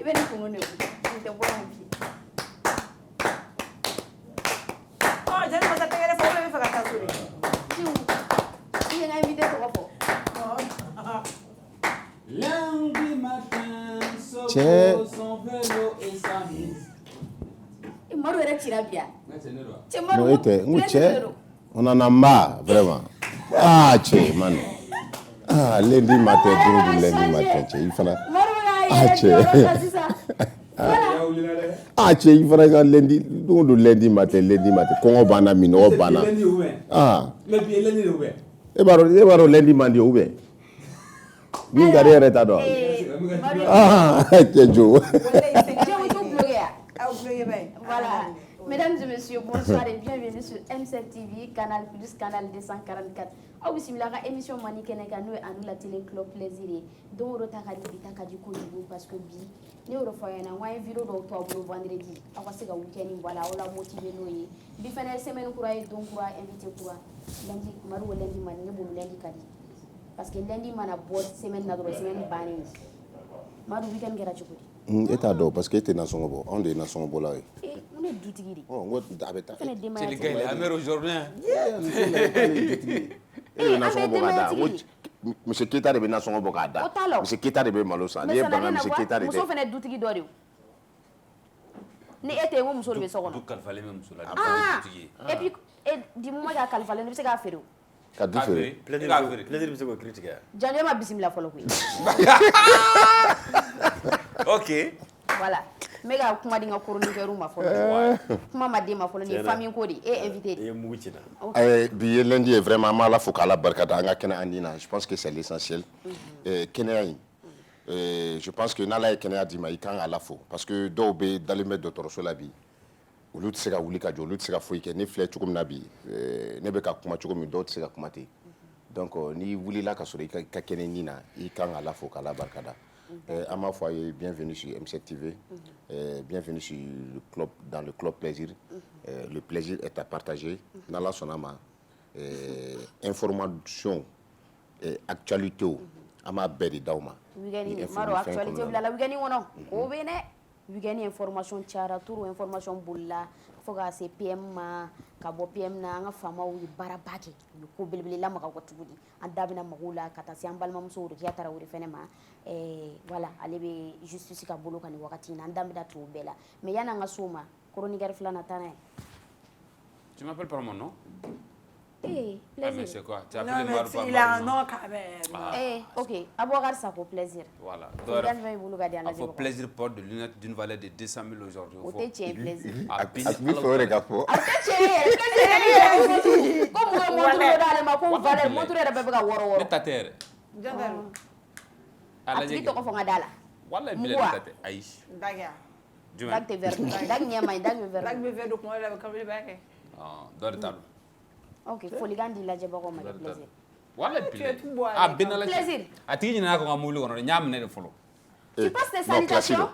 vais nous commander. Je te vois en vie. Oh, je ne sais pas faire le faire à Tu es invité pour quoi? Lundi matin, Soko, son vélo et sa mise. Et Marou est tiré bien. C'est Non, on en a marre, vraiment. Ah, tché, man. Ah, lundi matin, lundi matin, tché. Il fera. Ah, tché. Ah, tché, il fera lundi, lundi matin. Comment bana mino, bana. Ah. Et baro lundi mandi ouvert. Ni derrière est à droite. Ah, tché, Joe. Voilà. Mesdames et messieurs, bonsoir et bienvenue sur M7 TV, Canal Plus, Canal 244. Aw bisimila émission mani kɛnɛ kan n'o ye anu la télé club plaisir ye don o don ta ka di bi ta ka di kojugu parce que bi ne y'o de fɔ aw ɲɛna n ko an ye vidéo dɔw to aw bolo vendredi aw ka se ka week-end bɔ a la aw la motiver n'o ye bi fana ye semaine kura ye don kura invité kura lundi Maru ko lundi mani ne bolo lundi ka di parce que lundi mana bɔ semaine na dɔrɔn semaine bannen Maru week-end kɛra cogo di E t'a dɔn parce que e tɛ nasɔngɔ bɔ anw de ye nasɔngɔ bɔla ye. Ne ye dutigi de. N ko a bɛ taa. C'est le gars, la mère aujourd'hui. E bɛ nasɔngɔ bɔ k'a da n ko monsieur Keita de bɛ nasɔngɔ bɔ k'a da monsieur Keita de bɛ malo san n'i ye bana monsieur Keita de tɛ. muso fana ye dutigi dɔ de ye ni e tɛ yen n ko muso de bɛ so kɔnɔ. Du kalifalen bɛ muso la. Et puis di moment k'a kalifalen i bɛ se k'a feere o. Ka du feere. Plaisir bɛ se k'o critiquer. Janjo ma bisimila fɔlɔ koyi. Ok. Voilà. N bɛ ka kuma di n ka chroniqueur ma fɔlɔ. Kuma ma di ma fɔlɔ nin ye famille ko de ye invité de. I ye mugu ci na. Bi ye lundi ye vraiment an b'a la fo k'Ala barikada an ka kɛnɛ an ni na je pense que c'est l'essentiel. Kɛnɛya in je pense que n'Ala ye kɛnɛya d'i ma i kan k'Ala fo parce que dɔw bɛ dalen bɛ dɔgɔtɔrɔso la bi olu tɛ se ka wuli ka jɔ olu tɛ se ka foyi kɛ ne filɛ cogo min na bi ne bɛ ka kuma cogo min dɔw tɛ se ka kuma ten donc n'i wulila ka sɔrɔ i ka kɛnɛ ni na i kan k'Ala fo k'Ala barikada. À ma foi, bienvenue sur M7 TV, bienvenue sur le club, dans le club plaisir. Le plaisir est à partager. Dans la sonama, information, actualité, à ma belle dauma. Maro actualité bila la weekend wono ko be ne weekend information cara tour information bulla fo ka se PM ma ka bɔ PM na an ka famaw ye baara ba kɛ u ye ko belebele lamaga ko tuguni an da bɛna mago la ka taa se an balimamusow de Kiyatara o de fɛnɛ ma voilà ale bɛ justice ka bolo kan nin wagati in na an da bɛna to o bɛɛ la mais yanni an ka s'o ma chroniqueur filanan taa n'a ye. Tu m'appelles par mon nom? Plaisir. Ah, mais c'est quoi? Tu as Non, appelé mais Maru par il a un mon nom? nom quand même. Ok. Abouakar Sako, plaisir. Voilà. Il faut plaisir porte de lunettes d'une valeur de 200 000 aujourd'hui. O tɛ tiɲɛ plaisir. A b'i fɛ o de ka fɔ. A tɛ tiɲɛ ye. Plaisir ko mun ye montre dɔ d'ale ma ko valeur montre yɛrɛ bɛɛ bɛ ka wɔrɔ wɔrɔ. Ne ta tɛ yɛrɛ. A tigi tɔgɔ fɔ n ka da la. Walayi bilahi ne ta tɛ. Ayi. Daga. Jumɛn? Dag tɛ verre dun. Dag ɲɛ maɲi, dag bɛ verre Dag dun. bɛ verre dun kuma dɔ la a bɛ kabili b'a kɛ. Dɔ de ta don. Ok, folikan di lajɛbagaw ma kɛ plaisir. Walayi Tu es tout bois. bilahi. A bɛnna la. Plaisir. A tigi ɲinɛna ko n ka mobili kɔnɔ n y'a minɛ de fɔlɔ. Tu passes tes salutations?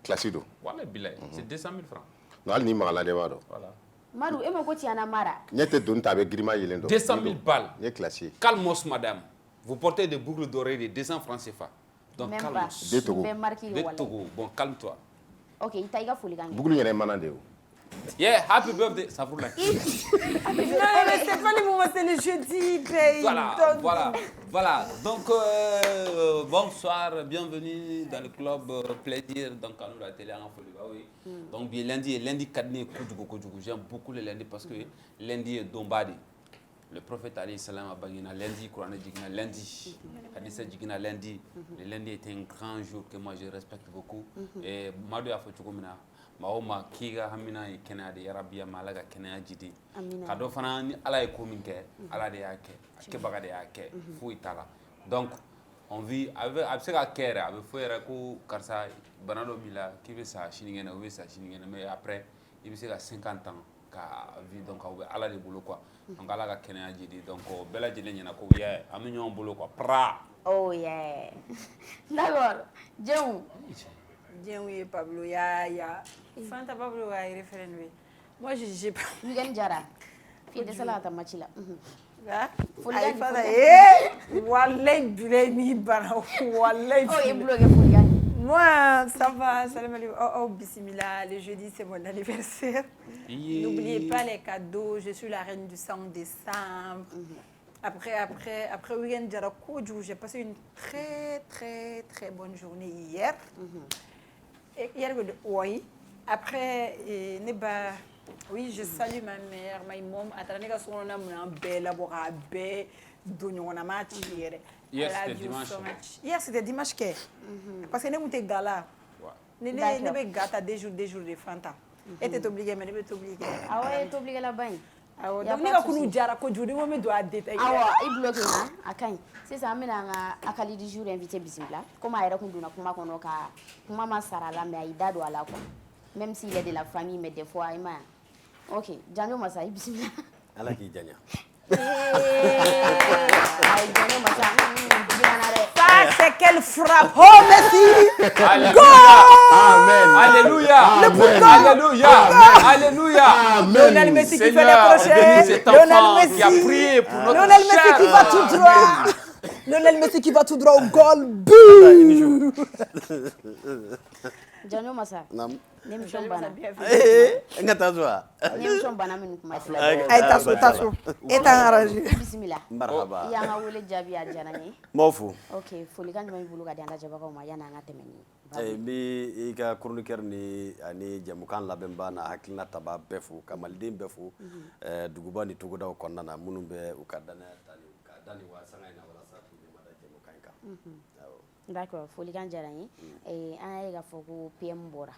Classique do. Walayi bilahi. C'est 200 000 francs. Non hali n'i magala de b'a dɔn. Voilà. Maru, e ma ko Tiana Mara. Ɲɛ tɛ donni ta a bɛ girima yelen dɔn. 200 000 balles. N ye classique. Calmos, madame. Vous portez des boucles d'oreilles de 200 francs CFA. Donc Même pas. calmos. De Togo. Bɛɛ marqué ye De walayi. Togo. Bon, calme-toi. Ok, i ta i ka folikan kɛ. Bugulu yɛrɛ mana de o. Yeah, happy birthday. Ça vous l'a. Non, mais c'est pas le moment, c'est le jeudi, paye. Voilà. Donc, bonsoir, bienvenue dans le club Plaisir. Donc, à nous la télé en folie. Oui. Donc, bien lundi 4 mai, j'aime beaucoup le lundi parce que lundi est Dombadi. Le prophète Ali Salam a bagina lundi, Coran Djigna lundi, Hadissa Djigna lundi. Le lundi est un grand jour que moi je respecte beaucoup. Et Madou a fait Chukumina. Mahoma Kiga Hamina et Kennedy Arabia Malaga Kennedy. Kado Fana ni Ala est commun, Ala de Ake, Kebaga de Ake, Fouitala. Donc, on vit avec Absega Kera, avec Fouerakou, Karsa, Banado Mila, qui veut sa Chiningena, ou sa Chiningena, mais après, il veut 50 ans. Ka vie donc ala de boulot quoi donc ala ka kɛnɛya jidi donc bɛɛ lajɛlen ɲɛna ko yeah an bɛ ɲɔgɔn bolo quoi pra Oh yeah. D'accord. Jɛnw. Jɛnw ye Pablo ya Fanta Pablo wa référent oui. Moi je sais pas. Weekend jara. Fi dɛsɛla ka taa match la. Wallahi bilay ni bara wallahi. Oh ye bloqué folikan. Moi, ça va. Salam alaikum. Oh, bismillah. Le jeudi, c'est mon anniversaire. N'oubliez pas les cadeaux. Je suis la reine du 5 décembre. Après week-end, j'ai passé une très bonne journée hier. Et hier, oui. Après, oui, je salue ma mère, ma maman. Hier, c'était dimanche. Hier, c'était dimanche. Parce que nous sommes gala. Nous sommes gâtés des jours de Fanta. Et tu es obligé, mais tu es obligé. Ah ouais, tu es obligé là-bas. Donc, nous avons jara ko juri mo me do adeta. Ah ouais, il bloque na akan. C'est ça me na akali du jour invité bismillah. Comment ayra kunduna kuma kono ka kuma masara la mais aida do ala quoi. Même s'il est de la famille mais des fois il m'a. OK, Janjo Massa bismillah. Ala ki janya. Ay Janjo Massa. Ça c'est quelle frappe. Oh merci. Alléluia. Alléluia. Lionel Messi qui fait les crochets. Lionel Messi qui a prié pour notre Lionel Messi qui va tout droit. Lionel Messi qui va tout droit au goal. But. Janjo Massa. Nam. Nem chombana. Ngata zwa. Nem chombana min kuma. Ay taso. Et arrangé. Bismillah. Marhaba. Ya nga wele jabi a janani. Mofu. OK, foli kan jumai bulu ka danda jaba ko ma yana nga temeni. Bi i ka chroniqueur ni ani jamukan labemba na hakilina taba befu kamaldin befu duguba ni tuguda ko nana munum be u ka dani wa sanga ina wala sa tu mada jamukan ka. D'accord, foli kan jarani et an ay ga foko PM bora.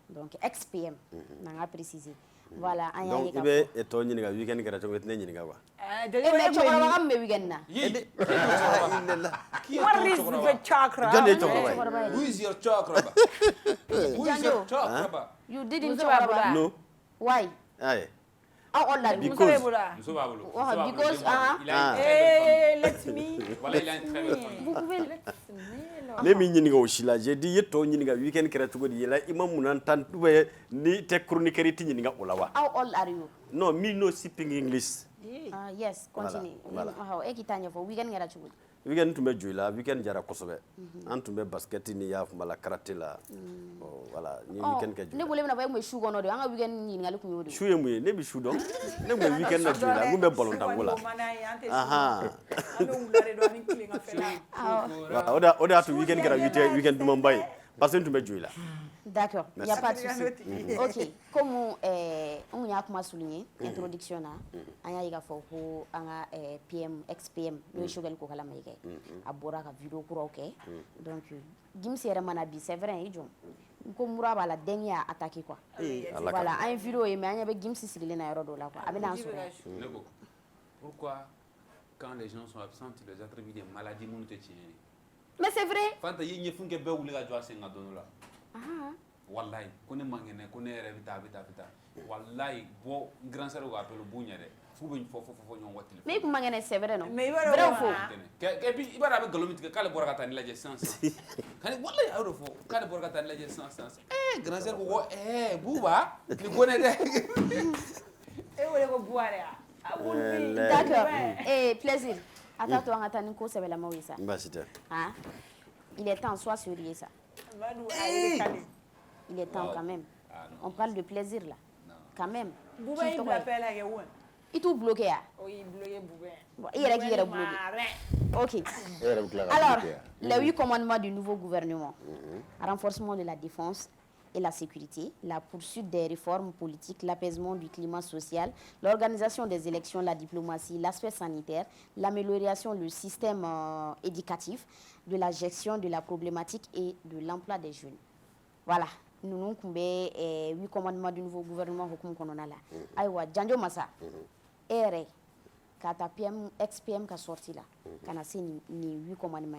Donc ex-PM n'a précisé. Voilà, an ya ga. Donc ibe eto nyini ga weekend gara to metne nyini ga wa. Mais chokora ba me weekend na. What is the chakra? Who is your chakra? Who is your chakra? You didn't chokora. No. Why? Aye. How old are you? Because Because let me. Voilà, il a une très belle vous pouvez le mi nyini ga osila je di yeto nyini ga weekend kara to godi yela imam munan tan tube ni te chroniqueur ti nyini ga olawa. How old are you? No, me no speaking English. Yes, continue. How ekitanya for weekend ngara chugudi. Weekend tumbe juila, weekend jara kosobe. An tumbe basket ni ya fumala karate la. Voilà, ni weekend ke juila. Ne bole na ba mo shu gono de anga weekend ni ngali kunyo de. Shu yemu ne bi shu don. Ne mo weekend na juila, ngumbe ballon tangola. Aha. Voilà, oda tu weekend kara weekend tumambai. Parce que tumbe juila. D'accord, il n'y a pas de souci. OK, comme on y a kuma souligné introduction na anya yiga fo ko anga PM ex-PM no shogel ko kala mai kai abora ka video kuro okay. Donc gimsi era mana bi c'est vrai ijo ko mura bala denya attaquer quoi. Voilà, un vidéo et mais anya be gimsi sigile na yoro do la quoi. Abena so. Pourquoi quand les gens sont absents tu les attribues des maladies mon te tient? Mais c'est vrai. Fanta yi funke be wuli ga jwa senga dono la. Wallahi kone mangene kone revita wallahi bo grand sœur ko appelle bunya de fu be fo ñon watil mais ko mangene c'est vrai non mais vrai ou faux ke bi ibara be galomit ke kala boraka tan laje sans kan wallahi awro fo kala boraka tan laje sans grand sœur ko buba ni gone de wole ko boire d'accord plaisir attends on attend ko c'est la mawisa Mbasite. Hein il est temps soit sérieux ça. Il est temps quand même. On parle de plaisir là. Quand même. Bouba il m'appelle à Yewen. Il tout bloqué à. Oui, bloqué Bouba. Il est qui est bloqué. OK. Alors, les 8 commandements du nouveau gouvernement. Renforcement de la défense et la sécurité, la poursuite des réformes politiques, l'apaisement du climat social, l'organisation des élections, la diplomatie, l'aspect sanitaire, l'amélioration du système éducatif, de la gestion de la problématique et de l'emploi des jeunes. Voilà. Nous avons 8 commandements du nouveau gouvernement. Aïwa, Janjo Massa, ere, kata PM, ex-PM qui sorti là, kana se ni 8 commandements.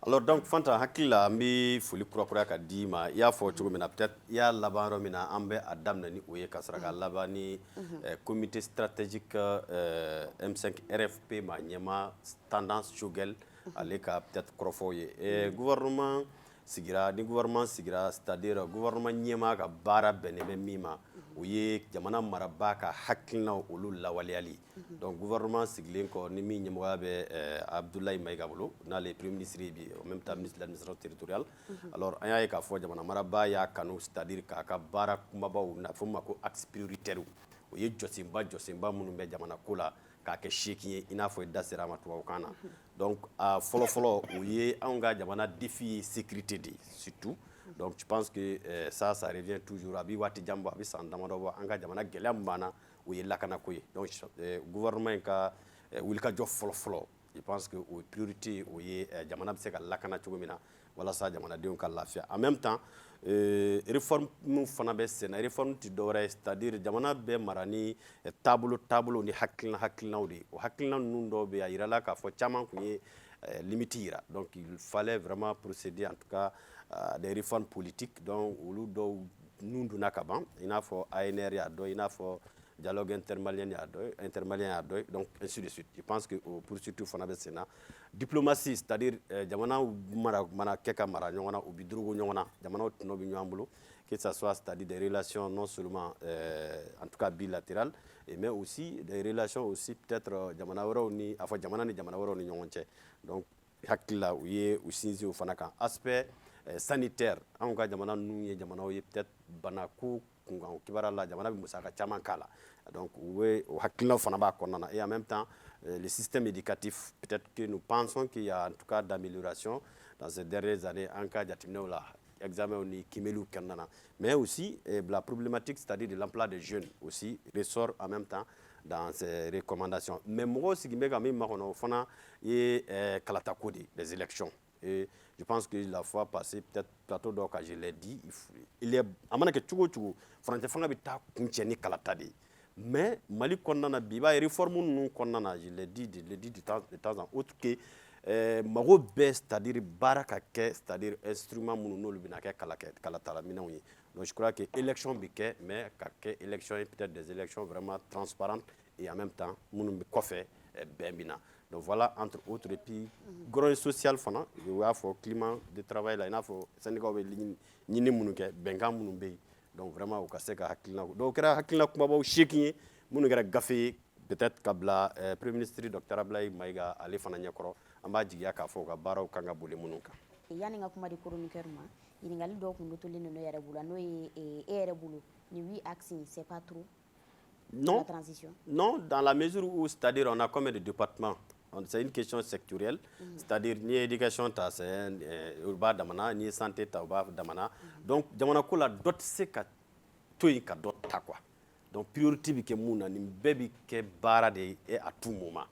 Alors donc Fanta hakila mbi fuli kura ka dima ya fo cogo mina peut-être ya labaro mina ambe adam na ni oye kasraka labani comité stratégique M5 RFP ma nyema tendance chugel ale ka peut-être krofoye et gouvernement sigira ni gouvernement sigira c'est-à-dire gouvernement nyema ka bara benebe mima o ye jamana marabaa ka hakilinaw olu lawaleyali donc gouvernement sigilen kɔ ni min ɲɛmɔgɔya bɛ Abdoulaye Maïga bolo n'ale premier ministre ye bi en même temps ministre de l'administration territoriale alors an y'a ye k'a fɔ jamana marabaa y'a kanu c'est à dire k'a ka baara kumabaw n'a fɔ ma ko axe prioritaire o ye jɔsenba minnu bɛ jamana ko la k'a kɛ seekin ye i n'a fɔ i da sera a ma tubabukan na donc a fɔlɔfɔlɔ o ye anw ka jamana défi ye sécurité de surtout donc je pense que ça revient toujours a bi waati jan bɔ a bi san damadɔ bɔ an ka jamana gɛlɛya min b'an na o ye lakanako ye donc gouvernement in ka wulikajɔ fɔlɔfɔlɔ je pense que o priorité o ye jamana bɛ se ka lakana cogo min na walasa jamanadenw ka lafiya en même temps réforme min fana bɛ sen na réforme tɛ dɔwɛrɛ ye c'est à dire jamana bɛ mara ni taabolo ni hakilinaw de ye o hakilina ninnu dɔw bɛ a yirala k'a fɔ caman tun ye limite yira donc il fallait vraiment procéder en tout cas des réformes politiques donc olu dɔw nun donna ka ban i n'a fɔ ANR y'a dɔn i n'a fɔ dialogue intermalien y'a dɔn donc ainsi de suite je pense que o poursuite fana bɛ sen na diplomatie c'est à dire jamana mana kɛ ka mara ɲɔgɔn na u bi durugo ɲɔgɔn na jamanaw tɔnɔ bɛ ɲɔgɔn bolo que ça soit c'est à dire des relations non seulement en tout cas bilatérales mais aussi des relations aussi peut-être jamana wɛrɛw ni a fɔ jamana ni jamana wɛrɛw ni ɲɔgɔn cɛ donc hakili la u ye u sinsin o fana kan aspect sanitaire anw ka jamana ninnu ye jamanaw ye peut-être bana ko kunkan o kibaruya la jamana bɛ musaka caman k'a la donc o hakilinaw fana b'a kɔnɔna na et en même temps le système éducatif peut-être que nous pensons qu'il y a en tout cas d'amélioration dans ces dernières années en ka jateminɛw la examen ni kimeliw kɔnɔna na mais aussi la problématique c'est-à-dire de l'emploi des jeunes aussi ressort en même temps dans ces recommandations mais mɔgɔw sigilen bɛ ka min makɔnɔ o fana ye kalatako de des élections et je pense que la fois passée peut-être plateau dɔw kan je l'ai dit il est a mana kɛ cogo o cogo farancɛ fanga bɛ taa kuncɛ ni kalata de ye mais Mali kɔnɔna na bi i b'a ye réforme ninnu kɔnɔna na je l'ai dit de temps en autre que mago bɛɛ c'est-à-dire baara ka kɛ c'est-à-dire instrument minnu n'olu bɛna kɛ kalatalaminɛnw ye donc je crois que élection bɛ kɛ mais ka kɛ élection ye peut-être des élections vraiment transparentes et en même temps minnu bɛ kɔfɛ bɛn bɛ na donc voilà entre autres et puis gros social fana o y'a fɔ climat de travail la i n'a fɔ syndicat bɛ ɲini minnu kɛ bɛnkan minnu bɛ yen donc vraiment u ka se ka hakilina donc o kɛra hakilina kumabaw seekin ye minnu kɛra gafe ye peut-être ka bila premier ministre Dr Abdoulaye Maïga ale fana ɲɛkɔrɔ an b'a jigiya k'a fɔ u ka baaraw kan ka boli minnu kan yani ka kuma di chroniqueur ma ɲininkali dɔw kun dotolen don ne yɛrɛ bolo n'o ye e yɛrɛ bolo ni 8 axes c'est pas trop non la transition non dans la mesure où c'est-à-dire on a combien de départements c'est une question sectorielle c'est-à-dire ni éducation ta c'est u b'a damana ni santé ta u b'a damana donc jamana ko la dɔ tɛ se ka to yen ka dɔ ta quoi donc priorité bɛ kɛ mun na nin bɛɛ bɛ kɛ baara de ye à tout moment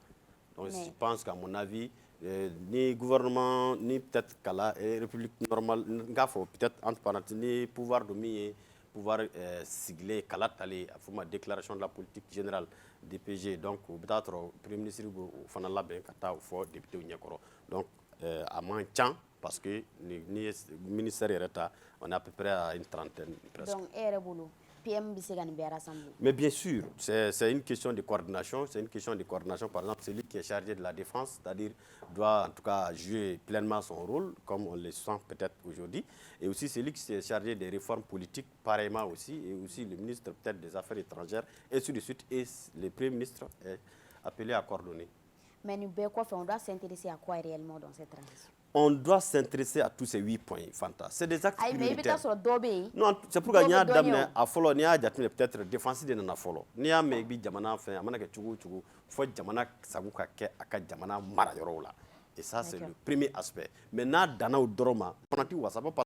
donc je pense qu'à mon avis ni gouvernement ni peut-être kala république normale n k'a fɔ peut-être entre parenthèses ni pouvoir dɔ min ye pouvoir sigilen kala talen a fɔ ma déclaration de la politique générale DPG donc o bɛ taa sɔrɔ premier ministre b'o fana labɛn ka taa o fɔ député ɲɛkɔrɔ donc a man ca parce que ni ye ministère yɛrɛ ta on est à peu près à une trentaine presque. donc e yɛrɛ bolo PM bɛ se ka nin bɛɛ rassembler. Mais bien sûr, c'est une question de coordination. C'est une question de coordination. Par exemple, celui qui est chargé de la défense, c'est-à-dire doit en tout cas jouer pleinement son rôle, comme on le sent peut-être aujourd'hui. Et aussi celui qui est chargé des réformes politiques, pareillement aussi. Et aussi le ministre peut-être des Affaires étrangères, et ainsi de suite. Et le Premier ministre est appelé à coordonner. Mais nous, on doit s'intéresser à quoi réellement dans cette transition? On doit s'intéresser à tous ces 8 points, Fanta. C'est des actes prioritaires. Non, c'est pourquoi il y a d'amener à follow, il y a peut-être défensive de na follow. Il y a maybe jamana fait, amana ke chugu chugu, faut jamana sabuka ke aka jamana mara yoro la. Et ça c'est le premier aspect. Maintenant dana au droma, on a dit ça va pas.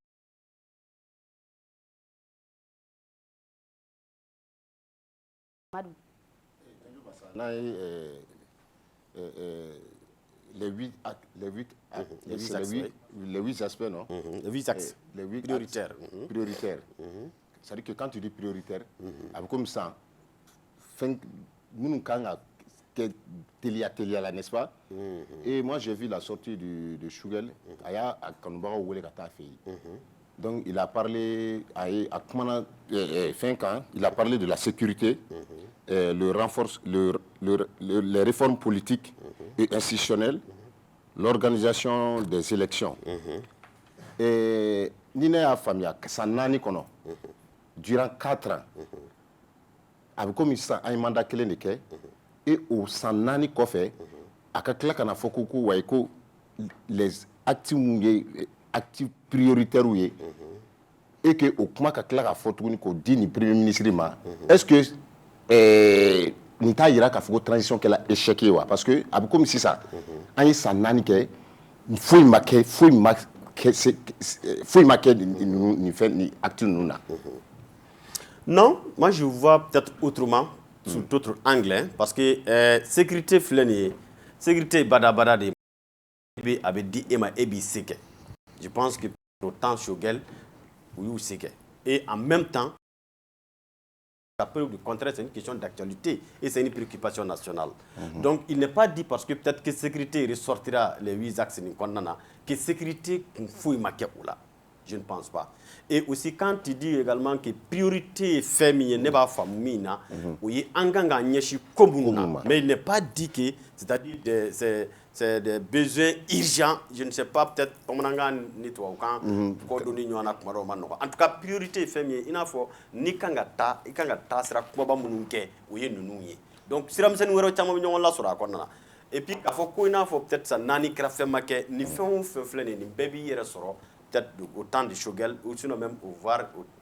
Les 8 aspects, non? Les 8 axes. Les 8 prioritaires. Prioritaires. C'est-à-dire que quand tu dis prioritaire, comme ça, nous Telia, n'est-ce pas? Et moi, j'ai vu la sortie de Shugel, à Kanouba, où il donc, il a parlé, il a parlé de la sécurité, le renforcement, les réformes politiques et institutionnelles, l'organisation des élections. Et Nina Famia, durant 4 ans, a bɛ komi sisan an ye mandat kelen de kɛ et o san 4 kɔfɛ a ka tila ka na fɔ ko wayi ko les actes mun ye actes prioritaires ye et que o kuma ka tila ka fɔ tuguni k'o di ni premier ministre ma est-ce que nin t'a yira k'a fɔ ko transition kɛla échec ye wa parce que a bɛ komi sisan an ye san 4 kɛ foyi ma kɛ nin fɛn ni acte ninnu na. Non, moi je vois peut-être autrement, sous d'autres angles, parce que sécurité flânie, sécurité bada de avait dit Emma Ebi Seke. Je pense que autant Shogel ou Seke. Et en même temps, la preuve du contraire, c'est une question d'actualité et c'est une préoccupation nationale. Donc il n'est pas dit parce que peut-être que sécurité ressortira les 8 axes que sécurité fouille maquet ou là. Je ne pense pas. Et aussi, quand tu dis également que priorité féminine n'est pas famille, oui, mais il n'est pas dit que, c'est-à-dire c'est des besoins urgents, je ne sais pas, peut-être, comme on a dit, en tout cas, priorité féminine, il faut ni kangata, sera quoi mununke, oui, nous. Donc, si ramène nous retomons là sur la corona. Et puis, il faut peut-être ça, nani crafé maquet, ni fait ni baby hier sera. Peut-être autant de Shogel, ou sinon même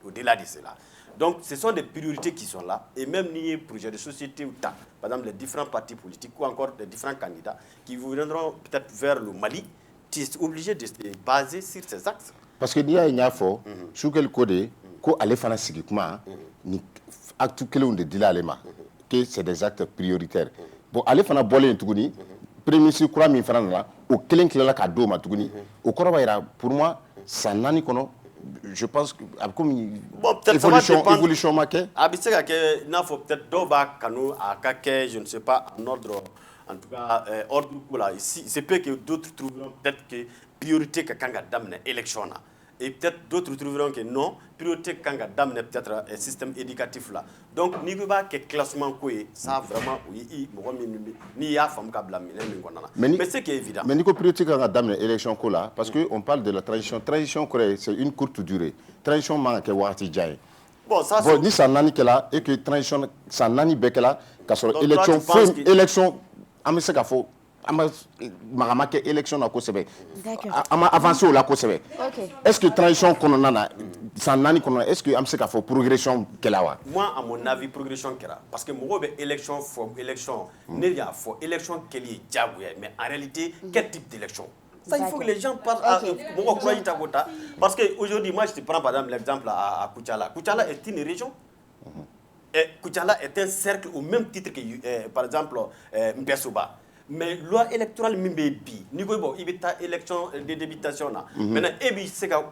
au-delà de cela. Donc, ce sont des priorités qui sont là, et même les projets de société, ou par exemple les différents partis politiques, ou encore les différents candidats, qui vous viendront peut-être vers le Mali, tu es obligé de se baser sur ces axes. Parce que il y a une fois, Shogel Kode, ko ale fana sigi kuma, ni acte kelenw de dila ale ma, que c'est des actes prioritaires. Bon, ale fana bɔlen tuguni, premier ministre kura min fana nana, o kelen tilala ka d'o ma tuguni, o kɔrɔ b'a yira pour moi. Sanani kono, je pense que comme évolution maquet. Il faut peut-être d'oba kanu à kake, je ne sais pas en ordre, en tout cas ordre là ici. C'est peut que d'autres trouveront peut-être que priorité que kanga damne élection là. Et peut-être d'autres trouveront que non, priorité kanga damne peut-être un système éducatif là. Donc n'y a pas que classement quoi, ça vraiment oui, ni ya femme kabla mais c'est qui est évident. Mais n'y a priorité kanga damne élection quoi là, parce que on parle de la transition. Transition c'est une courte durée. Transition manque wati jai. Bon ça bon ni ça nani kela et que transition ça nani bekela kasoro élection ameseka fo ama ke élection na ko sebe ama avancer la ko sebe. Est-ce que transition kono na ça nani kono est-ce que ameseka fo progression kela wa? Moi à mon avis progression kela parce que mo be élection fo élection ne ya fo élection keli jabouya mais en réalité quel type d'élection? Ça, il faut que les gens parlent à parce qu'aujourd'hui, moi, je te prends par exemple l'exemple à Koutiala. Koutiala est une région. Et Koutiala est un cercle au même titre que, par exemple, Mbessoba. Mais loi électorale, Mimbebi, Nigobo, il y a élection de débitation. Maintenant, Ebi, c'est tant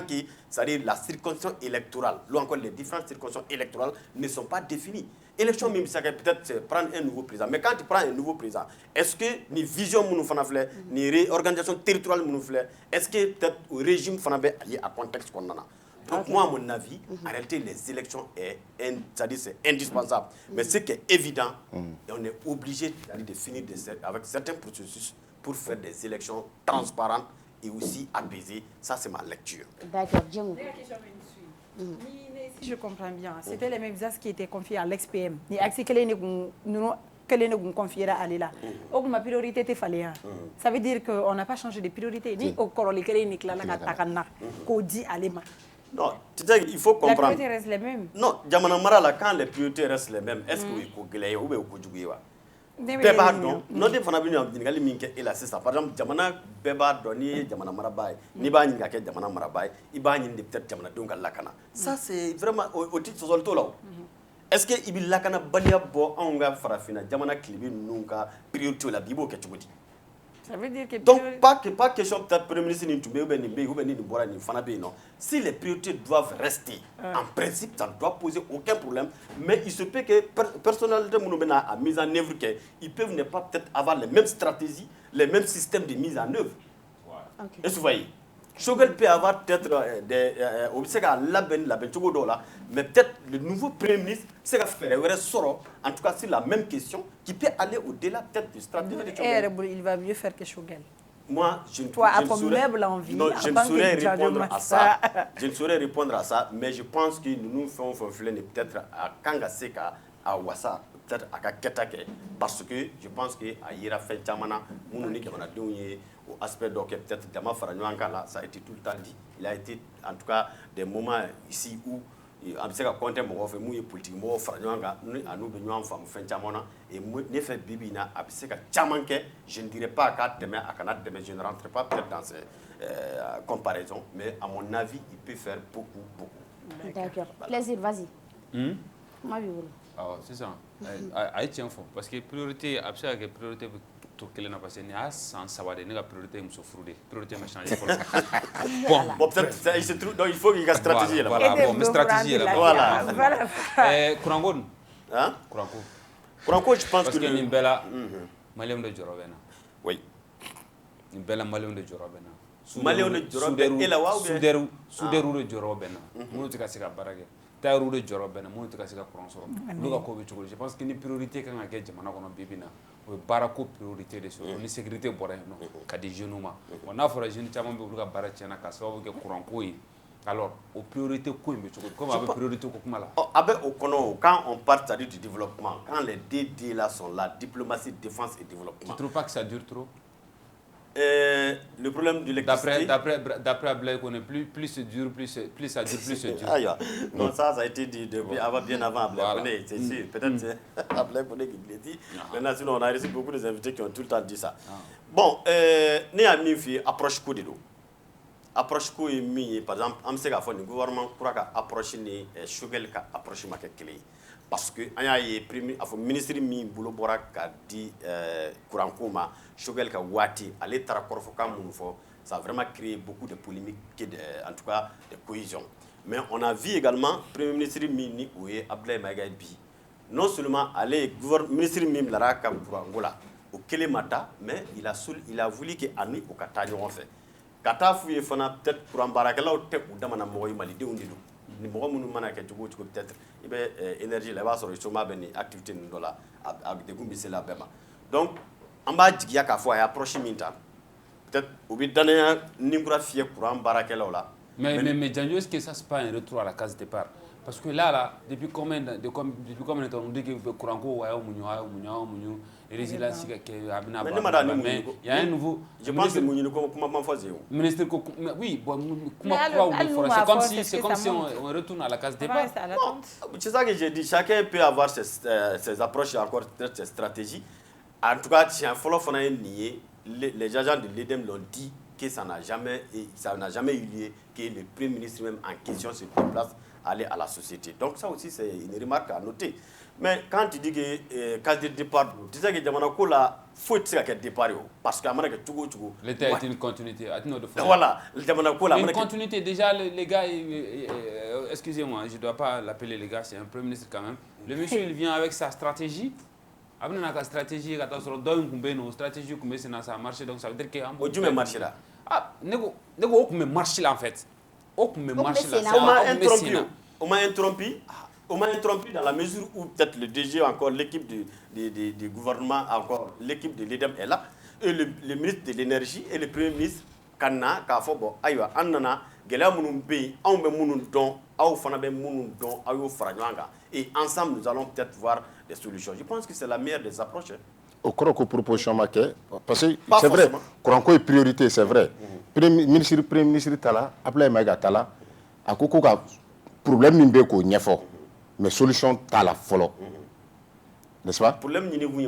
que c'est-à-dire la circonscription électorale, là encore, les différentes circonscriptions électorales ne sont pas définies. Élection, même ça peut-être prendre un nouveau président. Mais quand tu prends un nouveau président, est-ce que ni vision ni réorganisation territoriale, est-ce que peut-être le régime est à contexte qu'on en a? Donc moi, à mon avis, en réalité, les élections, c'est indispensable. Mais ce qui est évident, et on est obligé de finir avec certains processus pour faire des élections transparentes et aussi apaisées. Ça, c'est ma lecture. D'accord, Djemou. Si je comprends bien, c'était les mêmes axes qui étaient confiés à l'ex-PM. Les axes que nous confiera à l'ELA. Donc ma priorité était fallait. Ça veut dire qu'on n'a pas changé de priorité. Ni au corolé que ni clala katakana qu'on dit à l'EMA. Non, il faut comprendre. Les priorités restent les mêmes. Non, Djamana Marala, quand les priorités restent les mêmes, est-ce que vous pouvez ou vous pouvez Beba don non de fana bi ñingali min ke ila sisa par exemple jamana beba don ni jamana marabay ni ba ñinga ke jamana marabay i ba ñin de peut-être jamana donga lakana ça c'est vraiment au titre social to law est-ce que ibi lakana balia bo anga farafina jamana klibi nunga priorité la bibo ke tugudi ça veut dire que donc pas question peut-être premier ministre ni tumbe ou ni bora ni fana be non si les priorités doivent rester en principe ça ne doit poser aucun problème mais il se peut que personnalité mounobena a mis en œuvre que ils peuvent ne pas peut-être avoir les mêmes stratégies les mêmes systèmes de mise en œuvre. Est-ce que vous voyez Shogel peut avoir peut-être des mais peut-être le nouveau premier ministre c'est en tout cas c'est la même question qui peut aller au-delà peut-être de stratégie de Shogel. Il va mieux faire que Shogel. moi, je ne saurais répondre à ça, mais je pense que nous faisons peut-être à Kangaseka, à Wassa, peut-être à Kaketake, parce que je pense que à Ira fait Chamana, au aspect donc peut-être Dama Faranyuankala, ça a été tout le temps dit. Il a été en tout cas des moments ici où a bɛ se ka compter mɔgɔw fɛ mun ye politique mɔgɔw fara ɲɔgɔn kan ni a n'u bɛ ɲɔgɔn faamu fɛn caman na et ne fɛ bi bi in na a bɛ se ka caman kɛ je ne dirais pas a ka tɛmɛ a kana tɛmɛ je ne rentre pas peut-être dans ces comparaisons mais à mon avis il peut faire beaucoup. D'accord. Plaisir, vas-y. Comment vous c'est ça. A ye tiɲɛ fɔ parce que priorité a bɛ se ka kɛ priorité bɛ to kelen na parce que nin y'a san 3 de ne ka priorité ye muso furu de priorité ma changer fɔlɔ. Bon peut-être il se trouve donc il faut qu'il y ait stratégie là. Voilà bon mais stratégie là. Voilà. Kuranko nin. Hein? Kuranko je pense que parce que nin bɛɛ la maliyɛnw de jɔyɔrɔ bɛ na. Oui. Nin bɛɛ la maliyɛnw de jɔyɔrɔ bɛ na. Maliyɛnw de jɔyɔrɔ bɛ e la wa ou bien soudeur de jɔyɔrɔ bɛ na. Minnu tɛ ka se ka baara kɛ. Tailleur de jɔyɔrɔ bɛ na minnu tɛ ka se ka courant sɔrɔ. Olu ka ko bɛ cogo di je pense que ni priorité kan ka kɛ jamana kɔnɔ bi bi in na o ye baarako priorité de sɔrɔ ni sécurité bɔra yen nɔ ka di jeunes ma bon n'a fɔra jeunes caman bɛ olu ka baara tiɲɛna ka sababu kɛ courant ko ye alors o priorité ko in bɛ cogo di comme a bɛ priorité ko kuma la. A bɛ o kɔnɔ quand on parle c'est-à-dire du développement quand les deux D là sont là diplomatie défense et développement. Tu trouves pas que ça dure trop? Le problème de l'électricité. D'après Ablaye Kone, plus ça dure, plus ça dure. Non, ça a été dit depuis bien avant Ablaye Kone, c'est sûr. Peut-être c'est Ablaye Kone qui l'a dit. Maintenant, sinon, on a reçu beaucoup d'invités qui ont tout le temps dit ça. Bon, nous avons mis approche coup de l'eau. Approche coup est mis, par exemple, on sait qu'à le gouvernement pourra approcher les Choguel ka approcher ma clé. Parce que le ministre mi bolo bora ka di courant koma Choguel ka wati aller tarakorfoka munfo ça a vraiment créé beaucoup de polémiques en tout cas de cohésion mais on a vu également premier ministre mi ni oué Abdoulaye Maïga Bi non seulement aller ministre mi lara ka courant gola au Kelemata mais il a voulu que ami au kata ñon fait kata fuye fana peut-être pour embarakela o te ou damana moy malidenw de ni mɔgɔ minnu mana kɛ cogo cogo peut-être i bɛ énergie la i b'a sɔrɔ chômage bɛ ni activité ninnu dɔ la a degun bɛ se la bɛɛ ma donc an b'a jigiya k'a fɔ a ye approche min ta peut-être u bɛ danaya ninkura fiyɛ courant baarakɛlaw la. Mais Django, est-ce que ça c'est pas un retour à la case départ? Parce que là, depuis combien de temps on dit que le courant ko wa munyo et résilience qui a bien mais il y a un nouveau je pense que munyo comment m'en faisait ministre oui bon c'est comme si on retourne à la case départ. C'est ça que j'ai dit, chacun peut avoir ses approches et encore ses stratégies. En tout cas, si un follow fana est nié, les agents de l'EDEM l'ont dit que ça n'a jamais eu lieu, que le Premier ministre même en question se déplace aller à la société. Donc ça aussi c'est une remarque à noter. Mais quand tu dis que case de départ, tu sais que jamana ko la faut être que départ parce que amana que tugo l'état est une continuité. Voilà, le jamana ko la une continuité déjà les gars excusez-moi, je dois pas l'appeler les gars, c'est un premier ministre quand même. Le monsieur il vient avec sa stratégie. Abna ka stratégie ka ta soro do ngumbe no stratégie kumbe ça a marché donc ça veut dire que au du marché là. Ah nego okume marché là en fait. Okume marché là. On m'a interrompu dans la mesure où peut-être le DG encore l'équipe du gouvernement encore l'équipe de l'EDEM est là et le ministre de l'énergie et le premier ministre Kana ka fo bon aywa annana gela munun be on be munun don aw fana be munun don ayo faranyanga et ensemble nous allons peut-être voir des solutions. Je pense que c'est la meilleure des approches. Au crois que proposition maquet parce que c'est vrai courant ko est priorité c'est vrai. Premier ministre Tala Abdoulaye Maïga Tala a koko ka problème min be ko ñefo mais solution Tala folo. N'est-ce pas? Problème ni vous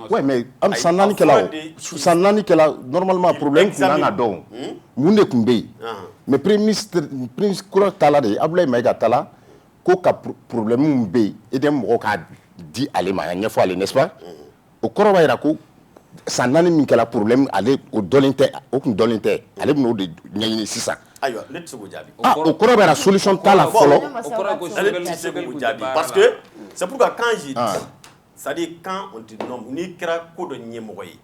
ouais mais am sanani kala normalement problème qu'on a don munde kumbe mais premier ministre Tala de Abdoulaye Maïga Tala ko ka problème be et dem mo ka di ale ma ñefo ale n'est-ce pas? Au koro bayra ko sanani min kala problème ale o dolinte o kun dolinte ale no de ñayini sisa ayo let se jabi o koro bayra solution Tala folo parce que c'est pourquoi quand j'ai dit c'est-à-dire quand on dit non, ni kera ko de ñemoy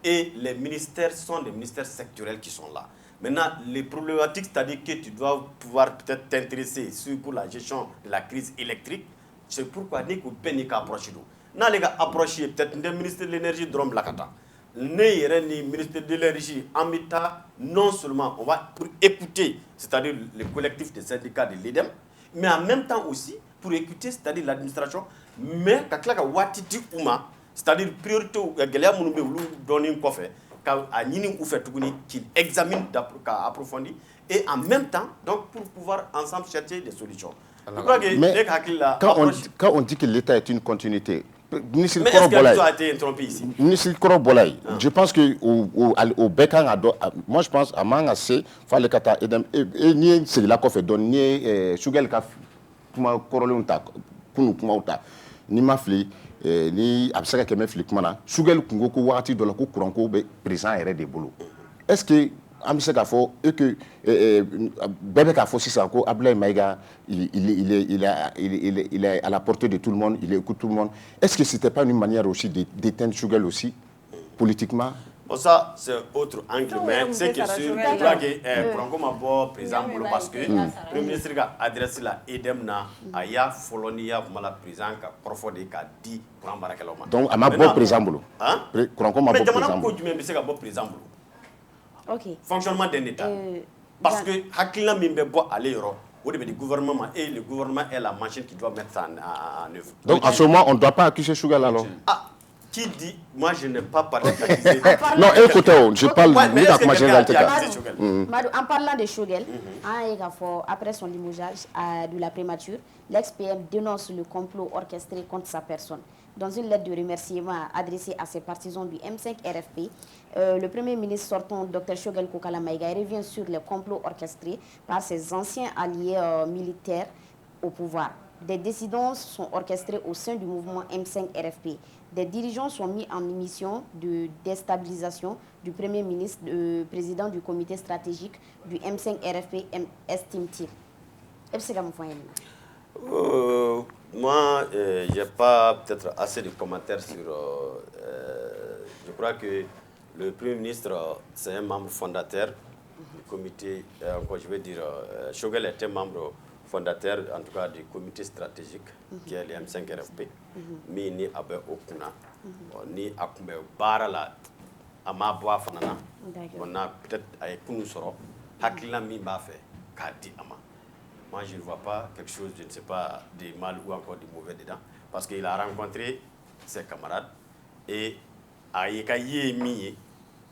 et les ministères sont des ministères sectoriels qui sont là. Maintenant, les problématiques, c'est-à-dire que tu dois pouvoir peut-être t'intéresser sur pour la gestion de la crise électrique, c'est pourquoi ni ko ben ni ka approcher do. Na les gars approcher peut-être des ministres de l'énergie drom lakata. le ministre de l'énergie en mettant non seulement on va pour écouter, c'est-à-dire le collectif des syndicats de l'EDEM, mais en même temps aussi pour écouter, c'est-à-dire l'administration, mais kakla watiti uma, c'est-à-dire priorité gɛlɛya minnu bɛ olu dɔɔnin kɔfɛ ka a ɲini u fɛ tuguni qu'il examine ka approfondir et en même temps donc pour pouvoir ensemble chercher des solutions. Mais quand on dit que l'État est une continuité, mais est-ce que l'État a été interrompu ici? Je pense que au Békan, moi je pense à Mangase, fallait que Edem et ni c'est la coffre donne ni Sugel ka kuma korolunta kunu kuma uta ni mafli ni absaka keme fli kuma na Sugel kungo ko wati do la ko kuran ko be président yɛrɛ de bolo. Est-ce que an bɛ se k'a fɔ que bɛɛ bɛ k'a fɔ sisan ko Abdoulaye Maïga il est à la portée de tout le monde, il écoute tout le monde. Est-ce que c'était pas une manière aussi d'éteindre Sugel aussi politiquement? Bon, ça c'est autre angle, mais c'est que sur je crois que Franco m'a bon président parce que le ministre a adressé la EDEM na aya folonia kuma la président ka profondé ka di pour embarquer l'homme. Donc à ma bon président bolo. Hein? Franco m'a bon président. Mais jamana ko jumɛn bɛ se ka bɔ président bolo? Ok. Fonctionnement d'un État. Parce que hakilina min bɛ bɔ ale yɔrɔ o de bɛ di gouvernement et le gouvernement est la machine qui doit mettre ça en œuvre. Donc à ce moment on ne doit pas accuser Sugel alors. Ah, qui dit moi je n'ai pas parlé d'accuser. Non, écoutez, je parle en parlant de Sugel, après son limogeage de la primature, l'ex-PM dénonce le complot orchestré contre sa personne. Dans une lettre de remerciement adressée à ses partisans du M5 RFP, le Premier ministre sortant, Dr Sugel Kokala Maïga, revient sur les complots orchestrés par ses anciens alliés militaires au pouvoir. Des décisions sont orchestrées au sein du mouvement M5 RFP. Des dirigeants sont mis en mission de déstabilisation du Premier ministre, président du comité stratégique du M5 RFP, estime-t-il. Moi, je n'ai pas peut-être assez de commentaires sur... je crois que le Premier ministre, c'est un membre fondateur du comité, encore je vais dire, Sugel était membre fondateur, en tout cas, du comité stratégique, qui est le M5 RFP. Mais ni abe okuna, ni akumbe barala, ama boa fanana. On a peut-être avec nous soro, hakila mi ba fait, kadi ama. Moi, je ne vois pas quelque chose, je ne sais pas, de mal ou encore de mauvais dedans, parce qu'il a rencontré ses camarades et a yékaye mi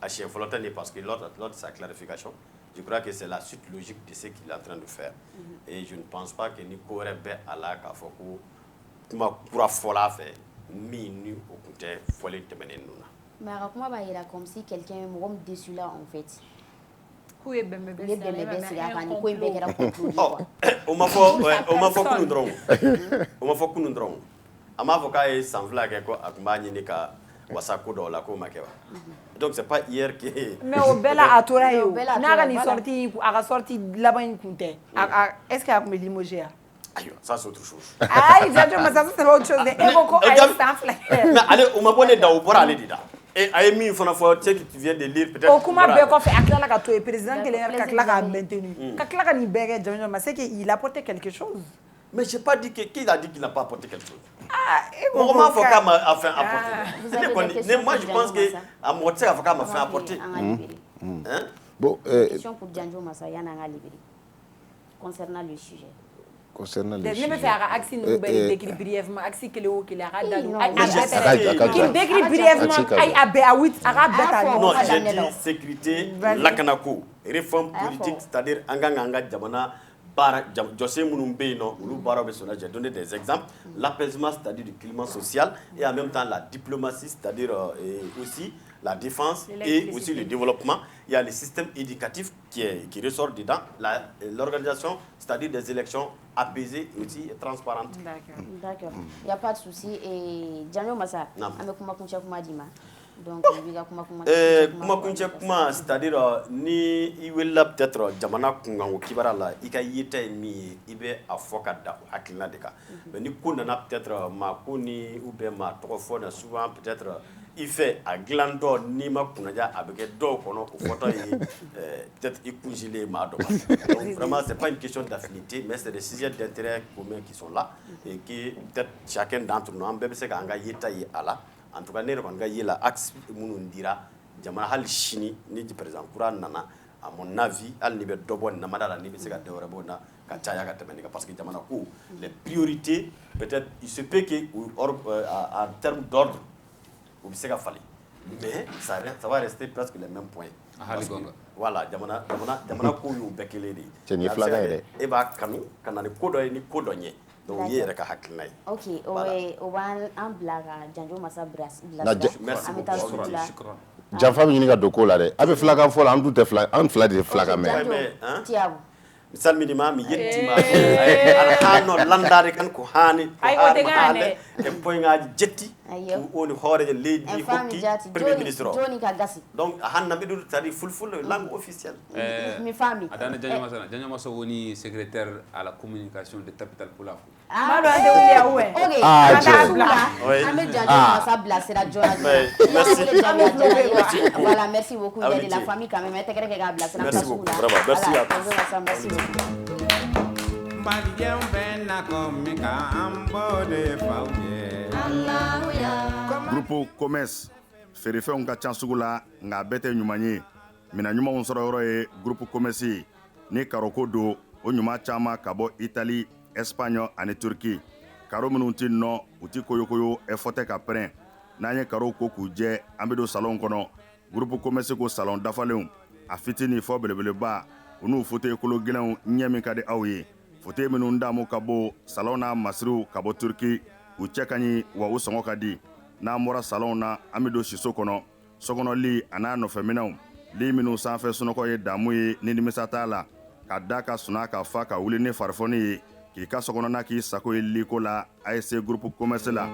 à chien volontaire parce que lors de sa clarification, je crois que c'est la suite logique de ce qu'il est en train de faire. Et je ne pense pas que Nico Rebe Allah Kafoko pourra faire minu au côté folie de mener nous. Mais comment va il comme si quelqu'un est déçu là en fait. Où est Bembe on m'a fait qu'on nous drôle. On m'a fait qu'on nous drôle. À ma avocat est sans flag quoi à Magnika Wasako dans la Komakewa. Donc c'est pas hier que. Mais au Bella à Tourayo, n'a pas sorti là-bas une compte. Est-ce qu'il y a un limogé? Ça c'est autre chose. Ah, exactement, ça c'est autre chose. Mais allez, on m'a donné dans le bras aller dedans. Et à mis une fois tu viens de lire peut-être. Oh, comment bien qu'on fait Akla ka to président que Kakla a maintenu. Kakla ka ni béré, c'est qu'il a apporté quelque chose. Mais j'ai pas dit que qui a dit qu'il n'a pas apporté quelque chose. Ah, comment avocat m'a fait apporter. Moi je pense que à moitié avocat m'a fait apporter. Hein? Bon, question pour Djanjo Massaya na libéré concernant le sujet. Concernant le sujet. Je vais faire accès nous décrire brièvement accès que le qu'il a dalou. Qu'il décrit brièvement ay abawit arabata. Non, j'ai dit sécurité lakanako, réforme politique, c'est-à-dire anganga jamana par José Mounoumbeino, j'ai donné des exemples. L'apaisement, c'est-à-dire du climat social, et en même temps la diplomatie, c'est-à-dire aussi la défense et aussi le développement. Il y a le système éducatif qui ressort dedans, l'organisation, c'est-à-dire des élections apaisées aussi et transparentes. D'accord. Il n'y a pas de souci. Et Django Massa, donc, c'est-à-dire ni il will peut-être jamana kungango kibara la ika yita mi ibe afoka da hakilna deka mais ni kunana peut-être ma kuni ou bien ma tofona souvent peut-être il fait à glando ni ma kunaja avec do kono ko photo peut-être ikujile ma do. Donc vraiment c'est pas une question d'affinité mais c'est des sujets d'intérêt commun qui sont là et qui peut-être chacun d'entre nous en bébé c'est kanga yita yi ala en tout cas ne kɔni ka ye la axe minnu dira jamana hali sini ni président kura nana à mon avis hali ni bɛ dɔ bɔ namada la ni bɛ se ka dɔ wɛrɛ bɔ na ka caya ka tɛmɛ nin kan parce que jamana ko les priorités peut-être il se peut que en termes d'ordre u bɛ se ka falen mais ça va rester presque les mêmes points. Voilà, jamana ko y'u bɛɛ kelen de ye. Cɛ nin ye filanan ye dɛ. E b'a kanu ka na ni ko dɔ ye ni ko dɔ ɲɛ donc o ye yɛrɛ ka hakilina ye. Ok, o b'an bila ka Janjo Masa bilasira. Merci an bɛ taa sugu la. Janfa bɛ ɲini ka don ko la dɛ. A bɛ filakan fɔ la, an fila de ye filakan mɛn. Janjo Tiabu. misal minima mi yettima ala hanno landade kan ko hani e poyngaji jetti woni hooreje leydi hokki premier ministre o joni ka gasi donc hanna be do tari fulfulde langue officielle mi fami adana janyo maso woni secrétaire à la communication de Capital pour la Fou ma do ande wuli awe ok ame janyo masa blasera jona merci voilà merci beaucoup de la famille quand même te que ga blasera merci beaucoup vraiment merci à tous merci beaucoup Groupe Commerce feerefɛnw ka ca sugu la nka bɛɛ tɛ ɲuman ye mina ɲumanw sɔrɔ yɔrɔ ye Groupe Commerce ni karoko don o ɲuman caman ka bɔ Italie, Espagne ani Turquie karo minnu tɛ nɔ u tɛ koyokoyo fɔ tɛ ka pɛrɛn n'an ye karo ko k'u jɛ an bɛ don salon kɔnɔ Groupe Commerce ko salon dafalenw a fitini fɔ belebeleba u n'u fauteuil kolo gɛlɛnw ɲɛ min ka di aw ye fauteuil minnu damu ka bɔ salon n'a masiriw ka bɔ Turquie u cɛ ka ɲi wa u sɔngɔ ka di n'an bɔra salon na an bɛ don siso kɔnɔ sokɔnɔli a n'a nɔfɛminɛw li minnu sanfɛ sunɔgɔ ye damu ye ni nimisa t'a la ka da ka suna ka fa ka wuli ni farifoni ye k'i ka sokɔnɔna k'i sago ye liko la ASC Groupe Commerce la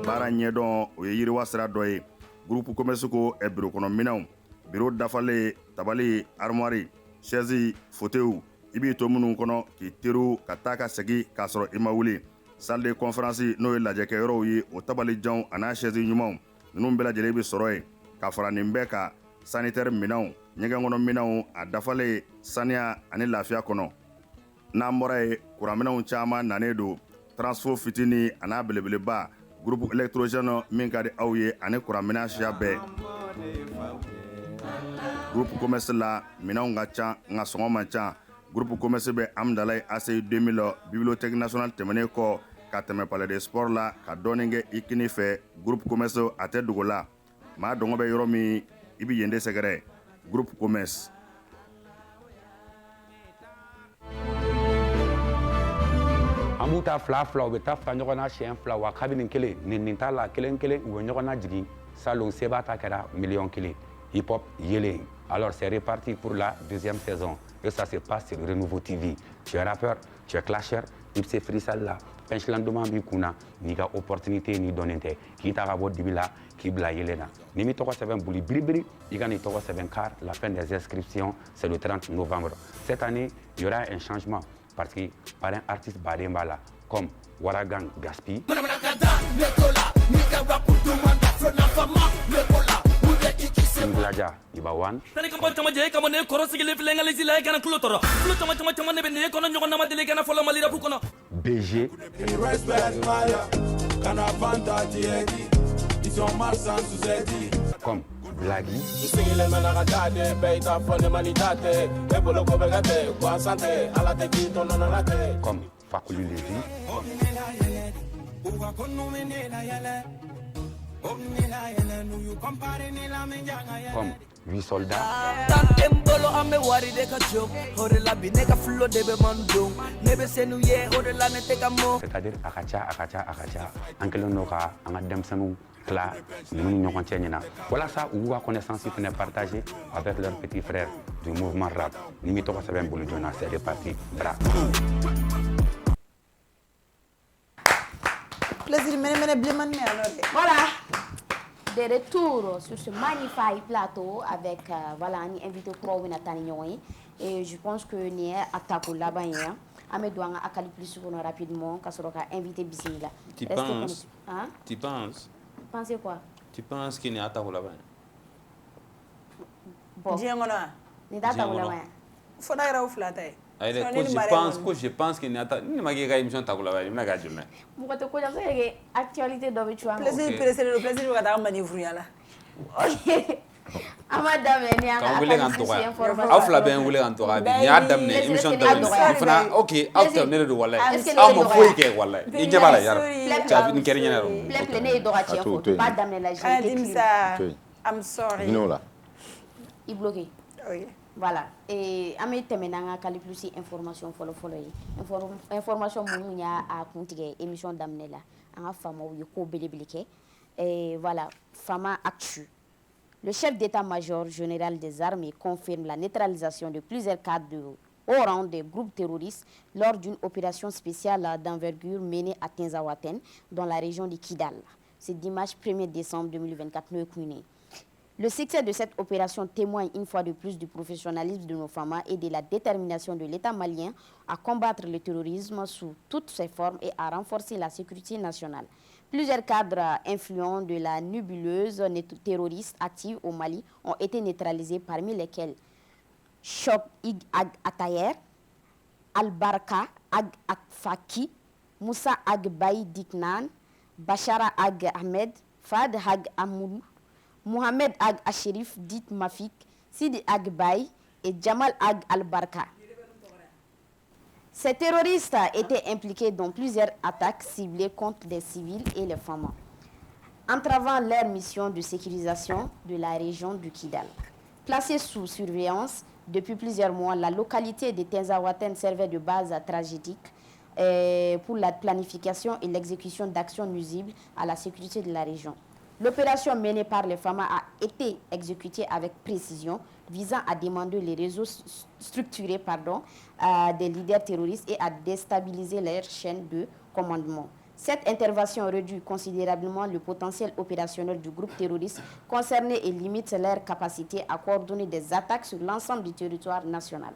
baara ɲɛdɔn o ye yiriwa sira dɔ ye Groupe Commerce ko biro kɔnɔ minɛnw biro dafalen tabali armoire chaise fauteuil i b'i to minnu kɔnɔ k'i teriw ka taa ka segin k'a sɔrɔ i ma wuli salle de conférence n'o ye lajɛkɛyɔrɔw ye o tabalijanw a n'a chaise ɲumanw ninnu bɛɛ lajɛlen bɛ sɔrɔ yen ka fara nin bɛɛ kan sanitaire minɛnw ɲɛgɛn kɔnɔ minɛnw a dafalen saniya ani lafiya kɔnɔ n'an bɔra ye kuranminɛnw caman nanen don transfo fitini a n'a belebeleba groupe électrogène min ka di aw ye ani kuranminɛn siya bɛɛ Groupe Commerce la minɛnw ka ca nka sɔngɔ man ca Groupe Commerce bɛ Amdalaye ACI 2000 bibliothèque nationale tɛmɛnen kɔ ka tɛmɛ palais de sport la ka dɔɔnin kɛ i kini fɛ Groupe Commerce a tɛ dogo la maa dɔngɔ bɛ yɔrɔ min i bɛ yen de sɛgɛrɛ Groupe Commerce. An b'u ta fila fila u bɛ taa fila ɲɔgɔn na siɲɛ fila wa kabini kelen nin t'a la kelen kelen u bɛ ɲɔgɔn na jigin salon seba ta kɛra $1,000,000 hip hop yelen alors c'est reparti pour la deuxième saison et ça se passe sur Renouveau TV tu es rappeur tu es clasher i bɛ se freestyle la punchline duman b'i kunna n'i ka opportunité n'i dɔnnen tɛ k'i ta ka bɔ dibi la k'i bila yelen na ni mi tɔgɔ sɛbɛn boli biribiri i ka n'i tɔgɔ sɛbɛn car la fin des inscriptions c'est le 30 novembre cette année il y aura un changement parce que par un artiste baden b'a la comme Waragang Gaspi Nglaja Ibawan tani kan bɔ cama jɛ kama ne kɔrɔ sigilen filɛ nka lisi la e kana tulo tɔrɔ tulo caman ne bɛ ne kɔnɔ ɲɔgɔn nama deli kana fɔlɔ malira ku kɔnɔ BG comme Blaggy comme Fakuli Lévy comme 8 soldats c'est-à-dire akacha an kelen no ka an ka denmisɛnninw tila ninnu ni ɲɔgɔn cɛ ɲɛna walasa u ka connaissance fɛnɛ partager avec leurs petits frères du mouvement rap ni mi tɔgɔ sɛbɛn bolo joona c'est reparti bra plaisir mene bliman me alors voilà de retour sur ce magnifique plateau avec voilà un invité pro Winatani Nyoy et je pense que ni attaque là-bas hein Amedou anga akali plus rapidement ka soro ka invité bismillah tu penses hein tu penses pensez quoi tu penses qu'il n'y a attaque là-bas bon diengona ni data là-bas fo da raw flata je pense que ni ma kɛ émission ta ko la i bɛna k'a jumɛn mɔgɔ tɛ ko la se ka kɛ actualité dɔ bɛ cu an kan plaisir bɛ ka taa manivruya la an b'a daminɛ ni an ka académicien information aw fila bɛ n wele kan tɔgɔ bi n'i y'a daminɛ émission daminɛ fana ok aw tɛ ne de don walayi aw ma foyi kɛ walayi i ɲɛ b'a la yara ni kɛra ɲɛna filɛ ne ye dɔgɔ cɛ fɔ ba daminɛ la Adimsa, I'm sorry. i bloqué voilà an bɛ tɛmɛ n'an ka Kali+ information fɔlɔ-fɔlɔ ye information minnu y'a kun tigɛ émission daminɛ la an ka faamaw ye ko belebele kɛ voilà Fama Actu. Le chef d'état-major général des armées confirme la neutralisation de plusieurs cadres au rang des groupes terroristes lors d'une opération spéciale d'envergure menée à Tinzaouaten, dans la région de Kidal. C'est dimanche 1er décembre 2024. Le succès de cette opération témoigne une fois de plus du professionnalisme de nos FAMA et de la détermination de l'État malien à combattre le terrorisme sous toutes ses formes et à renforcer la sécurité nationale. Plusieurs cadres influents de la nébuleuse terroriste active au Mali ont été neutralisés, parmi lesquels Chok Ig Ag Atayer, Al-Barka Ag Akfaki, Moussa Ag Baï Diknan, Bachara Ag Ahmed, Fad Ag Amoul, Mohamed Ag Asherif dit Mafik, Sidi Ag Baï et Jamal Ag Al-Barka. Ces terroristes étaient impliqués dans plusieurs attaques ciblées contre des civils et les femmes, entravant leur mission de sécurisation de la région du Kidal. Placée sous surveillance depuis plusieurs mois, la localité de Tinzaouaten servait de base stratégique pour la planification et l'exécution d'actions nuisibles à la sécurité de la région. L'opération menée par les FAMA a été exécutée avec précision, visant à demander les réseaux structurés des leaders terroristes et à déstabiliser leur chaîne de commandement. Cette intervention réduit considérablement le potentiel opérationnel du groupe terroriste concerné et limite leur capacité à coordonner des attaques sur l'ensemble du territoire national.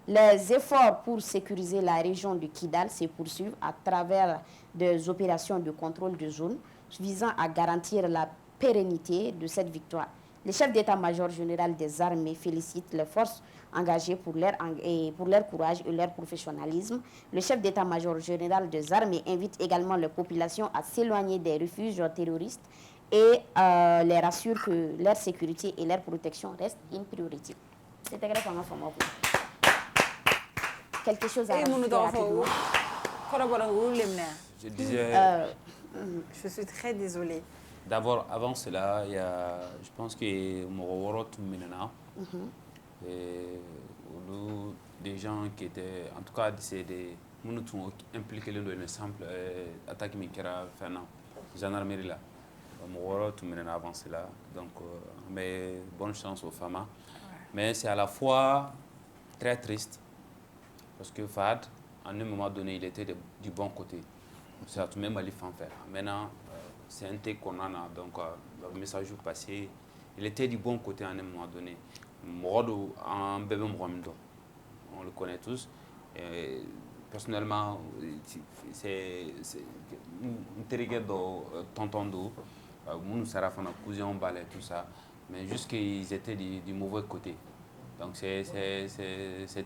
Les efforts pour sécuriser la région de Kidal se poursuivent à travers des opérations de contrôle de zone visant à garantir la pérennité de cette victoire. Le chef d'état-major général des armées félicite les forces engagées pour leur courage et leur professionnalisme. Le chef d'état-major général des armées invite également les populations à s'éloigner des refuges terroristes et les rassure que leur sécurité et leur protection restent une priorité. C'était grave en forme. Quelque chose à rajouter rapidement. Je disais... Je suis très désolée. D'abord, avant cela, il y a, je pense que Moroworo Tuminana, des gens qui étaient, en tout cas, c'est des gens impliqués dans une simple attaque Mikera Fana, gendarmerie là. Moroworo Tuminana avant cela. Donc, mais bonne chance aux femmes. Mais c'est à la fois très triste, parce que Fad, à un moment donné, il était du bon côté. C'est à tout même Mali fan faire. Maintenant, c'est un thé qu'on a, donc le message passé, il était du bon côté à un moment donné. Morodo, un bébé Morodo, on le connaît tous. Et personnellement, c'est un terrible tonton d'eau, nous sarafana cousin balai tout ça, mais juste qu'ils étaient du mauvais côté. Donc c'est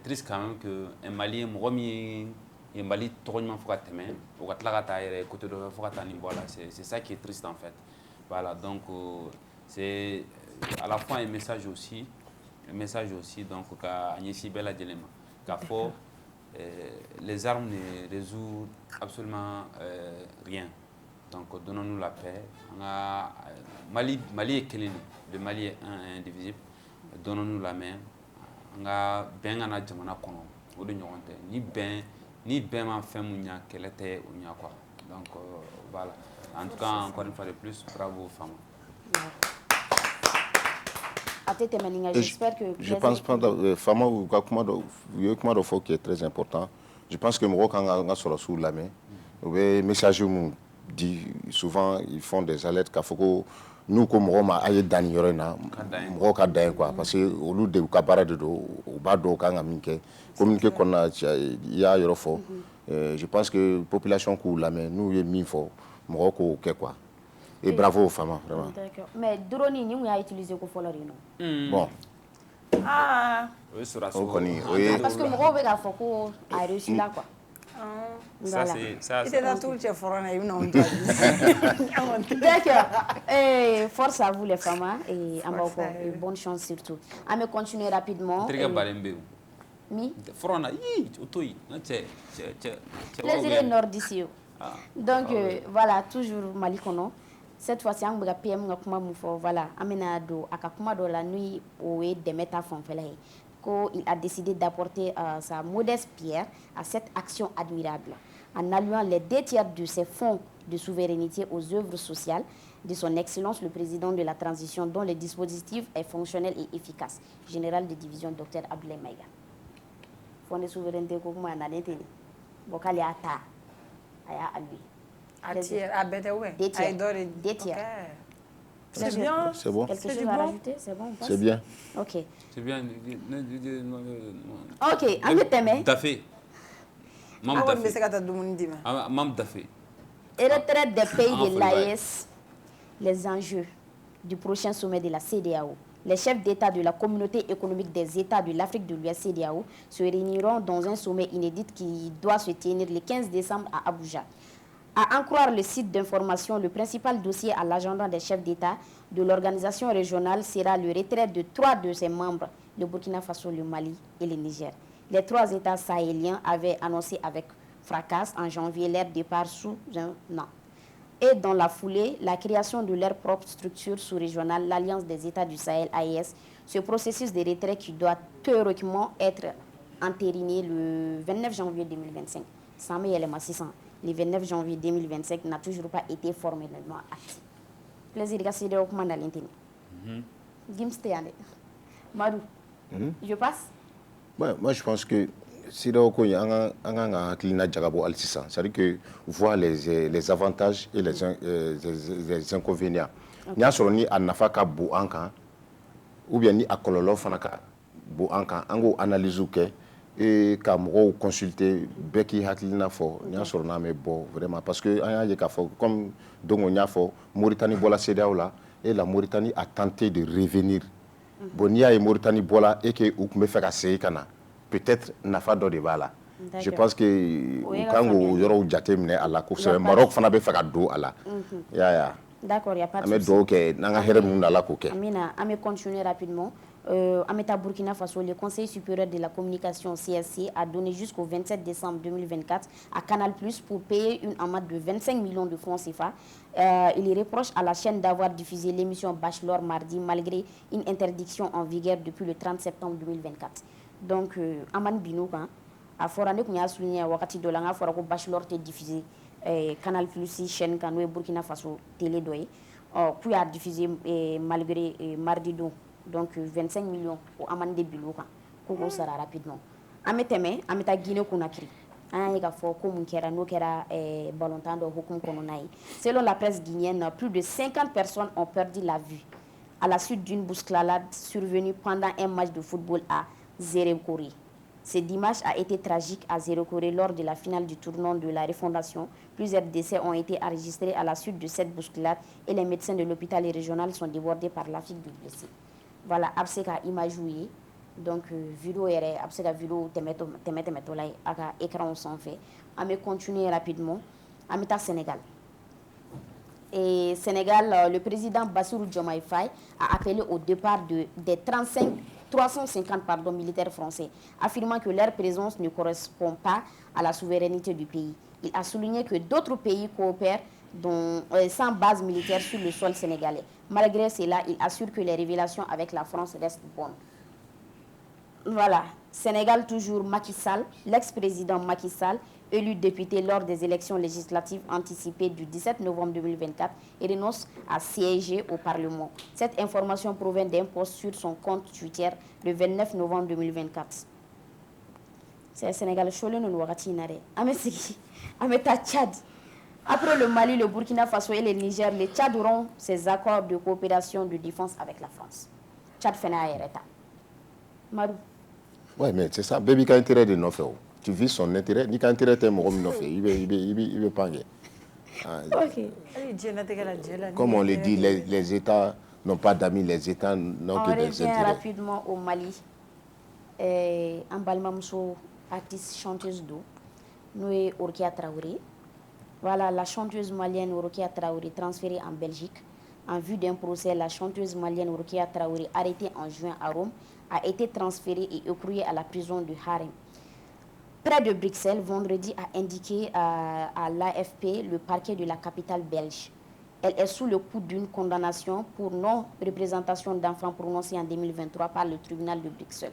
triste quand même qu'un Malien Moromi et Mali tournement côté de c'est ça qui est triste en fait. Voilà, donc c'est à la fois un message aussi donc à Agnesi Bella Djelema qu'à fort les armes ne résout absolument rien. Donc donnons-nous la paix. Mali est Keleni, le Mali est un indivisible. Donnons-nous la main. On a bien un adjamana kono ou de nyonte ni ben ma fait mounya qu'elle était ou nya quoi. Donc voilà. En tout cas, encore une fois de plus, bravo aux femmes. J'espère que je pense que femme ou comment de faut qui est très important. Je pense que moi quand on a sur sous la main, les messages dit souvent ils font des alertes qu'à faut nous comme Roma aye dan yorena mo ka dan quoi parce que au lieu de kabara de do ba do ka ngaminke communiquer qu'on a ya yorofo je pense que population ko la mais nous y mi fo mo ko ke quoi et bravo aux femmes vraiment. Mais drone ni mu ya utiliser ko folori non. Bon Ah. Oui, sera O kɔni o ye Parce que mɔgɔw bɛ k'a fɔ ko a réussi là quoi. Ça, Voilà. c'est I tɛ taa t'u cɛ fɔrɔ na i bɛna anw jaabi. D'accord. Force à vous les femmes hein, et Force à et eux. bonne chance surtout. On va continuer rapidement. Terikɛ baden bɛ yen. Mi. Fɔlɔ na o to yen n cɛ Plaisir est nord d'ici. Donc voilà, toujours Mali kɔnɔ. Cette fois-ci an bɛ ka PM ka kuma mun fɔ voilà an bɛna don a ka kuma dɔ la n'o o ye dɛmɛ ta fanfɛla ye. Il a décidé d'apporter sa modeste pierre à cette action admirable en allouant les 2 tiers de ses fonds de souveraineté aux œuvres sociales de son Excellence le président de la transition dont le dispositif est fonctionnel et efficace. Général de division Dr Abdoulaye Maïga. Fonds de souveraineté ko kuma na ne teni. Bon k'ale y'a ta a y'a alloué. A tiers, a bɛɛ tɛ ouais. 2 tiers. A ye dɔ de 2 tiers. Ok. C'est bien. c'est bon. Quelque chose du à bon. rajouter? C'est bon, on passe? C'est bien. Ok. C'est bien. Ok, an bɛ tɛmɛ. Dafe. Mam An kɔni bɛ se Dafe. ka taa dumuni d'i ma. Mam Dafe. Et retraite des pays Ah, de l'AES, les enjeux du prochain sommet de la CEDEAO. Les chefs d'État de la communauté économique des États de l'Afrique de l'Ouest CEDEAO se réuniront dans un sommet inédit qui doit se tenir le 15 décembre à Abuja. À en croire le site d'information, le principal dossier à l'agenda des chefs d'État de l'organisation régionale sera le retrait de 3 de ses membres, le Burkina Faso, le Mali et le Niger. Les 3 États sahéliens avaient annoncé avec fracas en janvier leur départ sous un an. Et dans la foulée, la création de leur propre structure sous-régionale, l'Alliance des États du Sahel, AES, ce processus de retrait qui doit théoriquement être entériné le 29 janvier 2025. Samé Yelema 600, le 29 janvier 2025 n'a toujours pas été formellement acté. Plaisir de casser au commande à l'intérieur. Gimstéane. Madou, je passe? Ouais, moi, je pense que si on a c'est-à-dire que voir les avantages et les inconvénients. Ni a ni a nafa ka bon anka ou bien ni a kololo fana ka bon anka ango analyse ke et ka mo consulter beki hakilina fo ni a na me bon vraiment parce que an ya ka fo comme dongo nya fo Mauritanie bola CEDEAO là et la Mauritanie a tenté de revenir. Bon ni a Mauritanie bola et que ou me faire essayer kana peut-être nafa do de bala. Je pense que quand vous aurez déjà mené à la course, le Maroc fana be faire do à la. Ya. D'accord, il n'y a pas de souci. On va continuer rapidement. À Burkina Faso, le Conseil supérieur de la communication CSC a donné jusqu'au 27 décembre 2024 à Canal+ pour payer une amende de 25 millions de francs CFA. Il reproche à la chaîne d'avoir diffusé l'émission Bachelor mardi malgré une interdiction en vigueur depuis le 30 septembre 2024. Donc, amende Binouka, à Forane, qu'on a souligné à Wakati de l'Anga, Forako Bachelor est diffusé. Canal+, chaîne Canoë Burkina Faso, Télé Doye, puis a diffusé malgré mardi donc 25 millions pour amender Bilouka, Koko sera rapidement. Ameteme, Ameta Guinée Conakry. Selon la presse guinéenne, plus de 50 personnes ont perdu la vue à la suite d'une bousculade survenue pendant un match de football à Zérékoré. Ce dimanche a été tragique à Zérékoré lors de la finale du tournoi de la refondation. Plusieurs décès ont été enregistrés à la suite de cette bousculade et les médecins de l'hôpital régional sont débordés par la figure de blessés. Voilà, Abseka image jouée. Donc, vidéo est Abseka vidéo temeto là, aka écran sans fait. On va continuer rapidement. On va Sénégal. Et Sénégal, le président Bassirou Diomaye Faye a appelé au départ des 350 militaires français, affirmant que leur présence ne correspond pas à la souveraineté du pays. Il a souligné que d'autres pays coopèrent sans base militaire sur le sol sénégalais. Malgré cela, il assure que les révélations avec la France restent bonnes. Voilà, Sénégal toujours Macky Sall, l'ex-président Macky Sall, élu député lors des élections législatives anticipées du 17 novembre 2024 et renonce à siéger au Parlement. Cette information provient d'un post sur son compte Twitter le 29 novembre 2024. C'est le Sénégal, Tchad. Après le Mali, le Burkina Faso et le Niger, le Tchad auront ses accords de coopération de défense avec la France. Tchad fait un oui, mais c'est ça. Baby, quand intérêt de nos faits, tu vis son intérêt. Ni quand intérêt de mon fait, il veut pas. Comme on le dit, les États n'ont pas d'amis, les États n'ont que des intérêts. On revient rapidement au Mali. un balimamuso artiste chanteuse d'eau, nous est Orokia Traoré. Voilà, la chanteuse malienne Orokia Traoré transférée en Belgique. En vue d'un procès, la chanteuse malienne Orokia Traoré, arrêtée en juin à Rome, a été transférée et écrouée à la prison de Harem. Près de Bruxelles, vendredi a indiqué à l'AFP le parquet de la capitale belge. Elle est sous le coup d'une condamnation pour non-représentation d'enfants prononcée en 2023 par le tribunal de Bruxelles.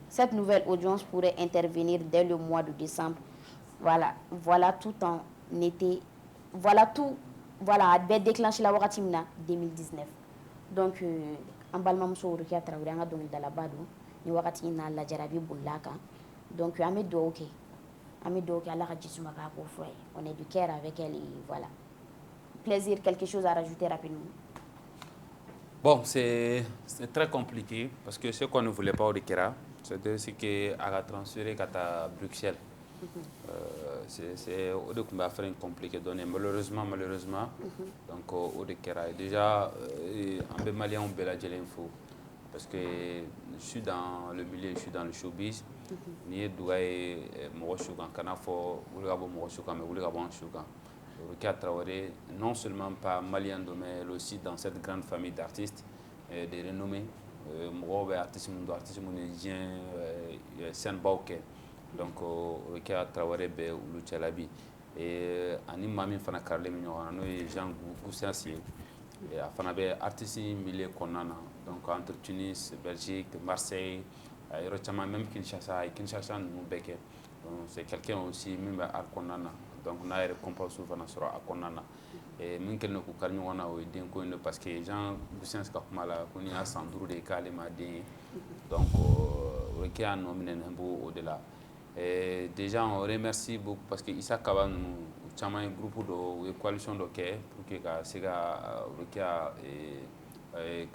Cette nouvelle audience pourrait intervenir dès le mois de décembre. Voilà tout en été. Voilà, a déclenché la Wakatimna 2019. Donc, en Balmamso, Orokia Traoré, on a donné de la Badou, ni Wakatina, la Jarabi Boulaka. Donc, on est du cœur avec elle et voilà. Plaisir, quelque chose à rajouter rapidement? Bon, c'est très compliqué parce que ce qu'on ne voulait pas au Dekera, c'est ce qu'elle a transféré à Bruxelles. C'est au Dekera faire compliqué donner malheureusement. Donc au Dekera déjà un peu malien on peut la dire l'info parce que je suis dans le milieu, je suis dans le showbiz. Ni douai mo shugan kana fo wulga bo mo shugan mais wulga bon shugan. Orokia Traoré, non seulement pas malien, mais aussi dans cette grande famille d'artistes de renommée. Moi, artiste mondigien, Sen Bauke. Donc, Orokia Traoré, ou Luchalabi. Et Ani Mami Fana Karle Mignon, Jean Goussassier. Et Fanabe, artiste milieu Konana. Donc, entre Tunis, Belgique, Marseille, même Kinshasa, nous Beke. C'est quelqu'un aussi, même à Konana. Donc, on a récompensé souvent sur la Konana. Et nous avons fait parce que les gens ont fait Sandro de Kalemadi. Donc, on a nominé au-delà. Déjà, on remercie beaucoup parce que Issa Kaban, nous avons un groupe de coalition de pour que Sega Rokia et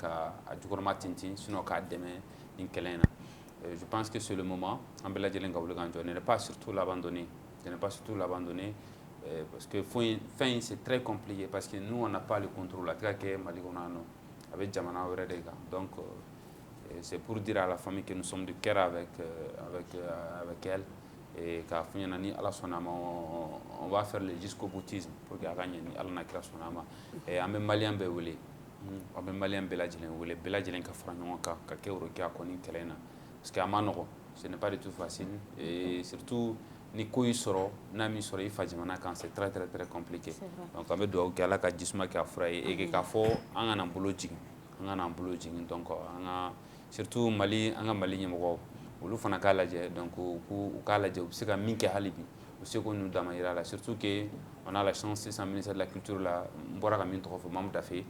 Adjukorma Tintin, sinon qu'à demain, je pense que c'est le moment. On ne pas surtout l'abandonner. Je n'ai pas surtout l'abandonner parce que fin c'est très compliqué parce que nous on n'a pas le contrôle avec Jamana. Donc c'est pour dire à la famille que nous sommes de cœur avec elle et qu'à on va faire le jusqu'au boutisme pour qu'elle gagne et même malien beulé même malien beladjelen ka franyoka ka keurokia koni kelena parce que amanogo ce n'est pas du tout facile et surtout ni koy soro nami soro il fajimana quand c'est très compliqué. Donc on doit que ala ka jisma ka fray et que ka fo angana bolojing donc surtout Mali anga Mali nyemo olu fana ka laje donc ku ka laje u sika minke halibi u seko nous damayira la surtout que on a la chance c'est le ministère de la culture là mbora ka min to fo mam dafe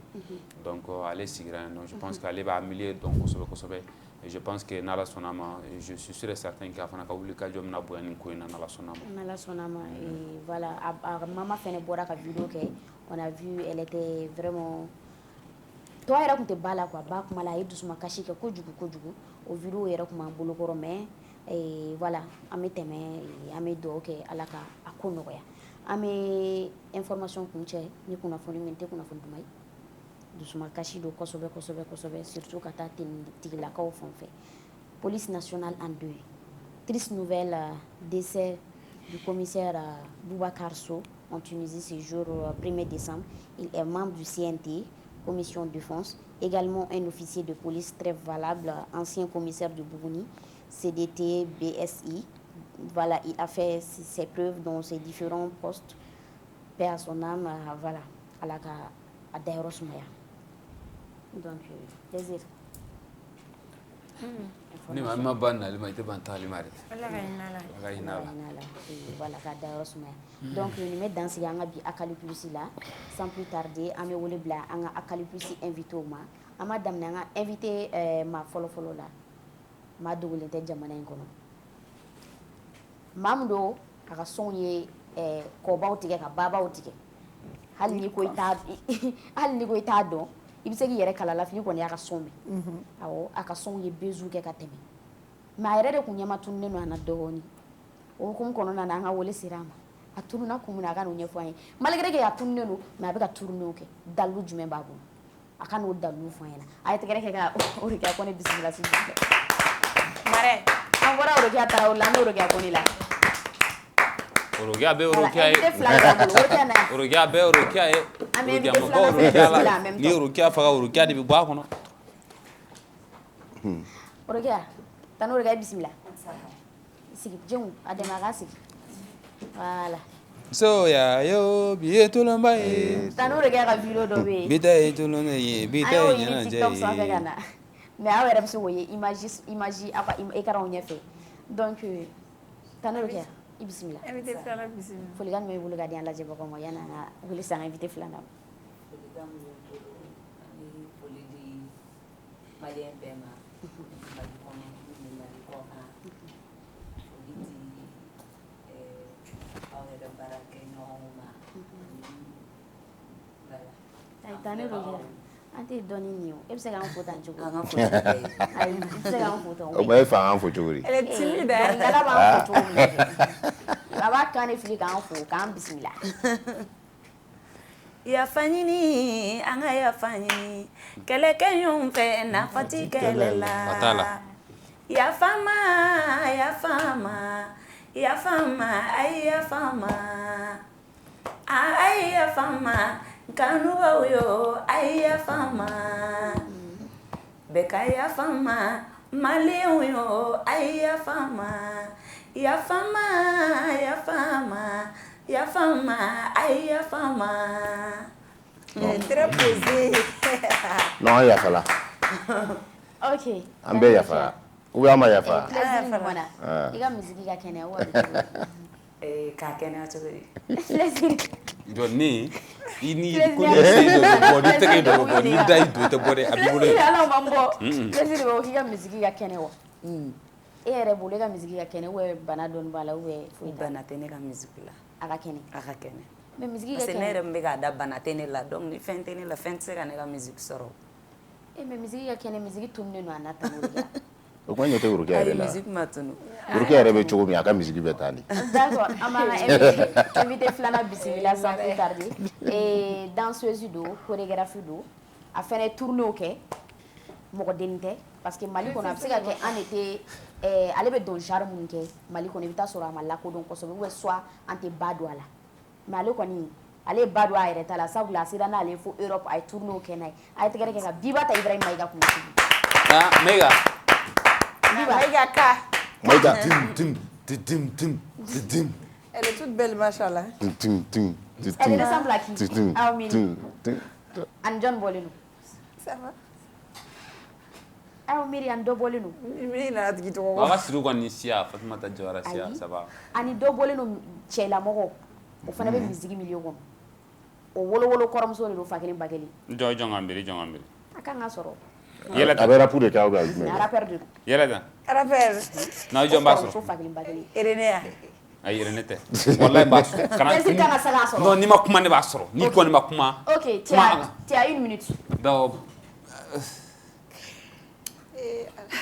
donc aller sigira donc je pense qu'aller va améliorer donc kosobe. Et je pense que Nala Sonama, je suis sûr et certain qu'il y a un job na boyani ko na Nala Sonama. Nala Sonama et voilà, maman fait une bonne vidéo on a vu, elle était vraiment toi elle raconte bala quoi, ba kuma la yedu suma kashi ke kojugu au vidéo elle raconte bolokoro mais et voilà, ameteme amedo ke alaka akono ya. Ame information kunche ni kuna foni mente kuna foni mai. Dusuma kashi do kosobe surtout kata tigilakaw fonfe. Police nationale en deuil. Triste nouvelle, décès du commissaire Boubacar Sow en Tunisie ce jour 1er décembre. Il est membre du CNT, commission de défense, également un officier de police très valable, ancien commissaire de Bougouni, CDT, BSI. Voilà, il a fait ses preuves dans ses différents postes. Paix à son âme, voilà, à la Dairosmaya. Donc, plaisir. Ni ma banna lima ite banta limare. Voilà, donc nous mettons dans ce yanga bi Akalupusi là, sans plus tarder, ame wole bla anga Akalupusi invité au ma. Madame nanga invité ma follow là. Ma double te jamana ngono. Mamdo aka sonye ko bawtige ka baba otike. Hal ni ko ita do. Il se yɛrɛ kala la fini kɔni y'a ka son mɛn awɔ a ka son ye bezu kɛ ka tɛmɛ mais a yɛrɛ de kun ɲɛma tununnen don a na dɔɔni o hukumu kɔnɔna na an ka wele sera a ma a turuna kun min na a ka n'o ɲɛfɔ an ye malgré que a tununnen don mais a bɛ ka turunew kɛ dalilu jumɛn b'a bolo a ka n'o dalilu fɔ an ɲɛna a ye tɛgɛrɛ kɛ ka o de kɛ ko ne bisimila si jumɛn Marɛ Agora Orokia ta la no Orokia konila. Orokia be Orokia. Orokia be Orokia. Orokia mo Orokia la. Ni Orokia faga Orokia de bi bwa kono. Orokia. Tano Orokia bismillah. Sigi jeng adema gasi. Voilà. So ya yo biye tulamba e. Tano Orokia ka video do be. Bita e tulona ye, bita e nyana je. Mais awa yɛrɛ bɛ se k'o ye image aw ka écran ɲɛfɛ donc Tano Orokia i bisimila. Invité filanan bisimila. Folikan min b'i bolo ka di an lajɛbagaw ma yanni an ka wuli san invité filanan. Folikan min bɛ n bolo ani foli di maliyɛn bɛɛ ma Mali kɔnɔ ani Mali kɔ kan foli di aw yɛrɛ baarakɛɲɔgɔnw ma voilà. Tano Orokia an tɛ dɔɔnin nin o e bɛ se k'an fo tan cogo. An ka foli bɛɛ ye. Ayi i bɛ se k'an fo tan. O bɛ fa an fo cogo di. Elle est timide. Dɔnkilidala b'an fo cogo min na a b'a kan de fili k'an fo k'an bisimila. Yafa ɲini an ka yafa ɲini kɛlɛkɛɲɔgɔn fɛ nafa ti kɛlɛ la. Yafa n ma yafa n ma yafa n ma a ye yafa n ma a ye yafa n ma kanubaw yo a ye yafa n ma bɛɛ ka yafa n ma maliyɛnw yo a ye yafa n ma yafa n ma yafa n ma yafa n ma a ye yafa n ma. Très posée. Non, an yafala. Ok. An bɛɛ yafara. Ou bien an ma yafa. Plaisir ɲɔgɔnna i ka misiki ka kɛnɛ wa K'a kɛnɛya cogo di. plaisir. Johnny i ni ko ni se do bɔ ni tɛgɛ do bɔ ni da i do tɛ bɔ dɛ a b'i bolo plaisir ala ma bɔ plaisir bɛ k'i ka misiki ka kɛnɛ wa e yɛrɛ bolo e ka misiki ka kɛnɛ ou bana dɔɔni b'a la ou foyi Bana tɛ ne ka musique la. a ka kɛnɛ. A ka kɛnɛ. Mais misiki ka Parce que ne kɛnɛ. yɛrɛ min bɛ k'a da bana tɛ ne la donc ni fɛn tɛ ne la fɛn tɛ se ka ne ka musique sɔrɔ. Mais misiki ka kɛnɛ misiki tununen don a na Tano Orokia. O kuma ɲɛ tɛ Orokia Ayi yɛrɛ la. musique ma tunu. Orokia yɛrɛ bɛ cogo min a ka misiki bɛ taa ni. D'accord an b'an ka invité filanan bisimila sans plus tarder danseuse don chorégraphe don a fɛnɛ ye tournéw kɛ mɔgɔ denni tɛ parce que Mali kɔnɔ a bɛ se ka kɛ an de tɛ ale bɛ don genre minnu kɛ Mali kɔnɔ i bɛ taa sɔrɔ a ma lakodɔn kosɛbɛ ou soit an tɛ ba don a la mais ale kɔni ale ye ba don a yɛrɛ ta la sabula a sera n'ale ye fo Europe a ye tournéw kɛ n'a ye a ye tɛgɛrɛ kɛ ka Biba ta Ibrahima Mayiga kun sigi. Mega Maïga Ka. Mayiga. Elle est toute belle, machallah. Elle ressemble à qui? Aw Miri. Ani John bɔlen don. Ça va? Aw Miri ani dɔ bɔlen don. Miri nana tigi tɔgɔ Baba Sirigu kɔni siya Fatumata Jawara siya Ayi ça va. ani dɔ bɔlen don cɛlamɔgɔ o fana bɛ misiki milieu kɔnɔ o wolowolo kɔrɔmuso de don fa kelen ba kelen Jɔn ka mbiri. a kan ka sɔrɔ Yɛlɛ A bɛ rap de kɛ ou bien jumɛn? mais rappeur de don Yɛlɛ tan. Rappel. Na jɔn b'a kɔrɔmuso sɔrɔ. fa kelen ba kelen Irénéa. A yɛrɛ ne tɛ. Wallahi b'a sɔrɔ. Plaisir kan ka se k'a sɔrɔ. Non ni ma kuma ne b'a sɔrɔ. Ni kɔni ma kuma. ok tu as une minute Donc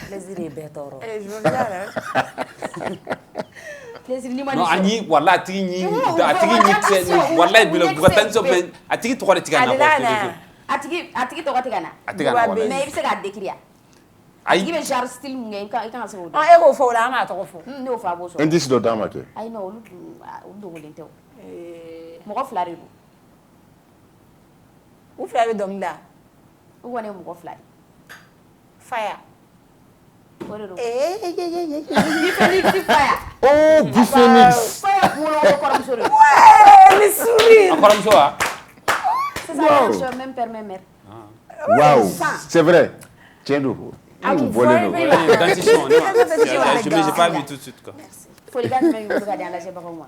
Plaisir ye bɛɛ tɔɔrɔ. Elle est jolie, là. plaisir ni ma non ni sɔrɔ. ani wallahi a tigi ɲi Mmh, wallahi vous bila faites buka tan attention, so men a tigi tɔgɔ de tigɛ na bɔ. a tigi tɔgɔ tɛ ka na A tɛ ka na wallahi. mais i bɛ se k'a décrire a tigi bɛ genre style mun kɛ i kan ka se k'o dɔn. E k'o fɔ o la, an m'a tɔgɔ fɔ. ne y'o fɔ a b'o sɔrɔ. Indice dɔ d'a ma kɛ. ayi non olu dogolen tɛ o mɔgɔ fila de don U fila bɛ dɔnkili da. u kɔni ye mɔgɔ fila de Faya. o de don. Eh, Bifenix Faya. Oh, Bifenix. Faya kunkolo kɔrɔmuso de don. Elle est sourire. A kɔrɔmuso wa? C'est ça la même chose, même père, même mère. Waouh, c'est vrai. Tiens donc. Ah oui, Volez-nous. Dentition, j'ai pas vu tout de suite quoi. Folikan jumɛn b'i bolo ka di an lajɛbagaw ma?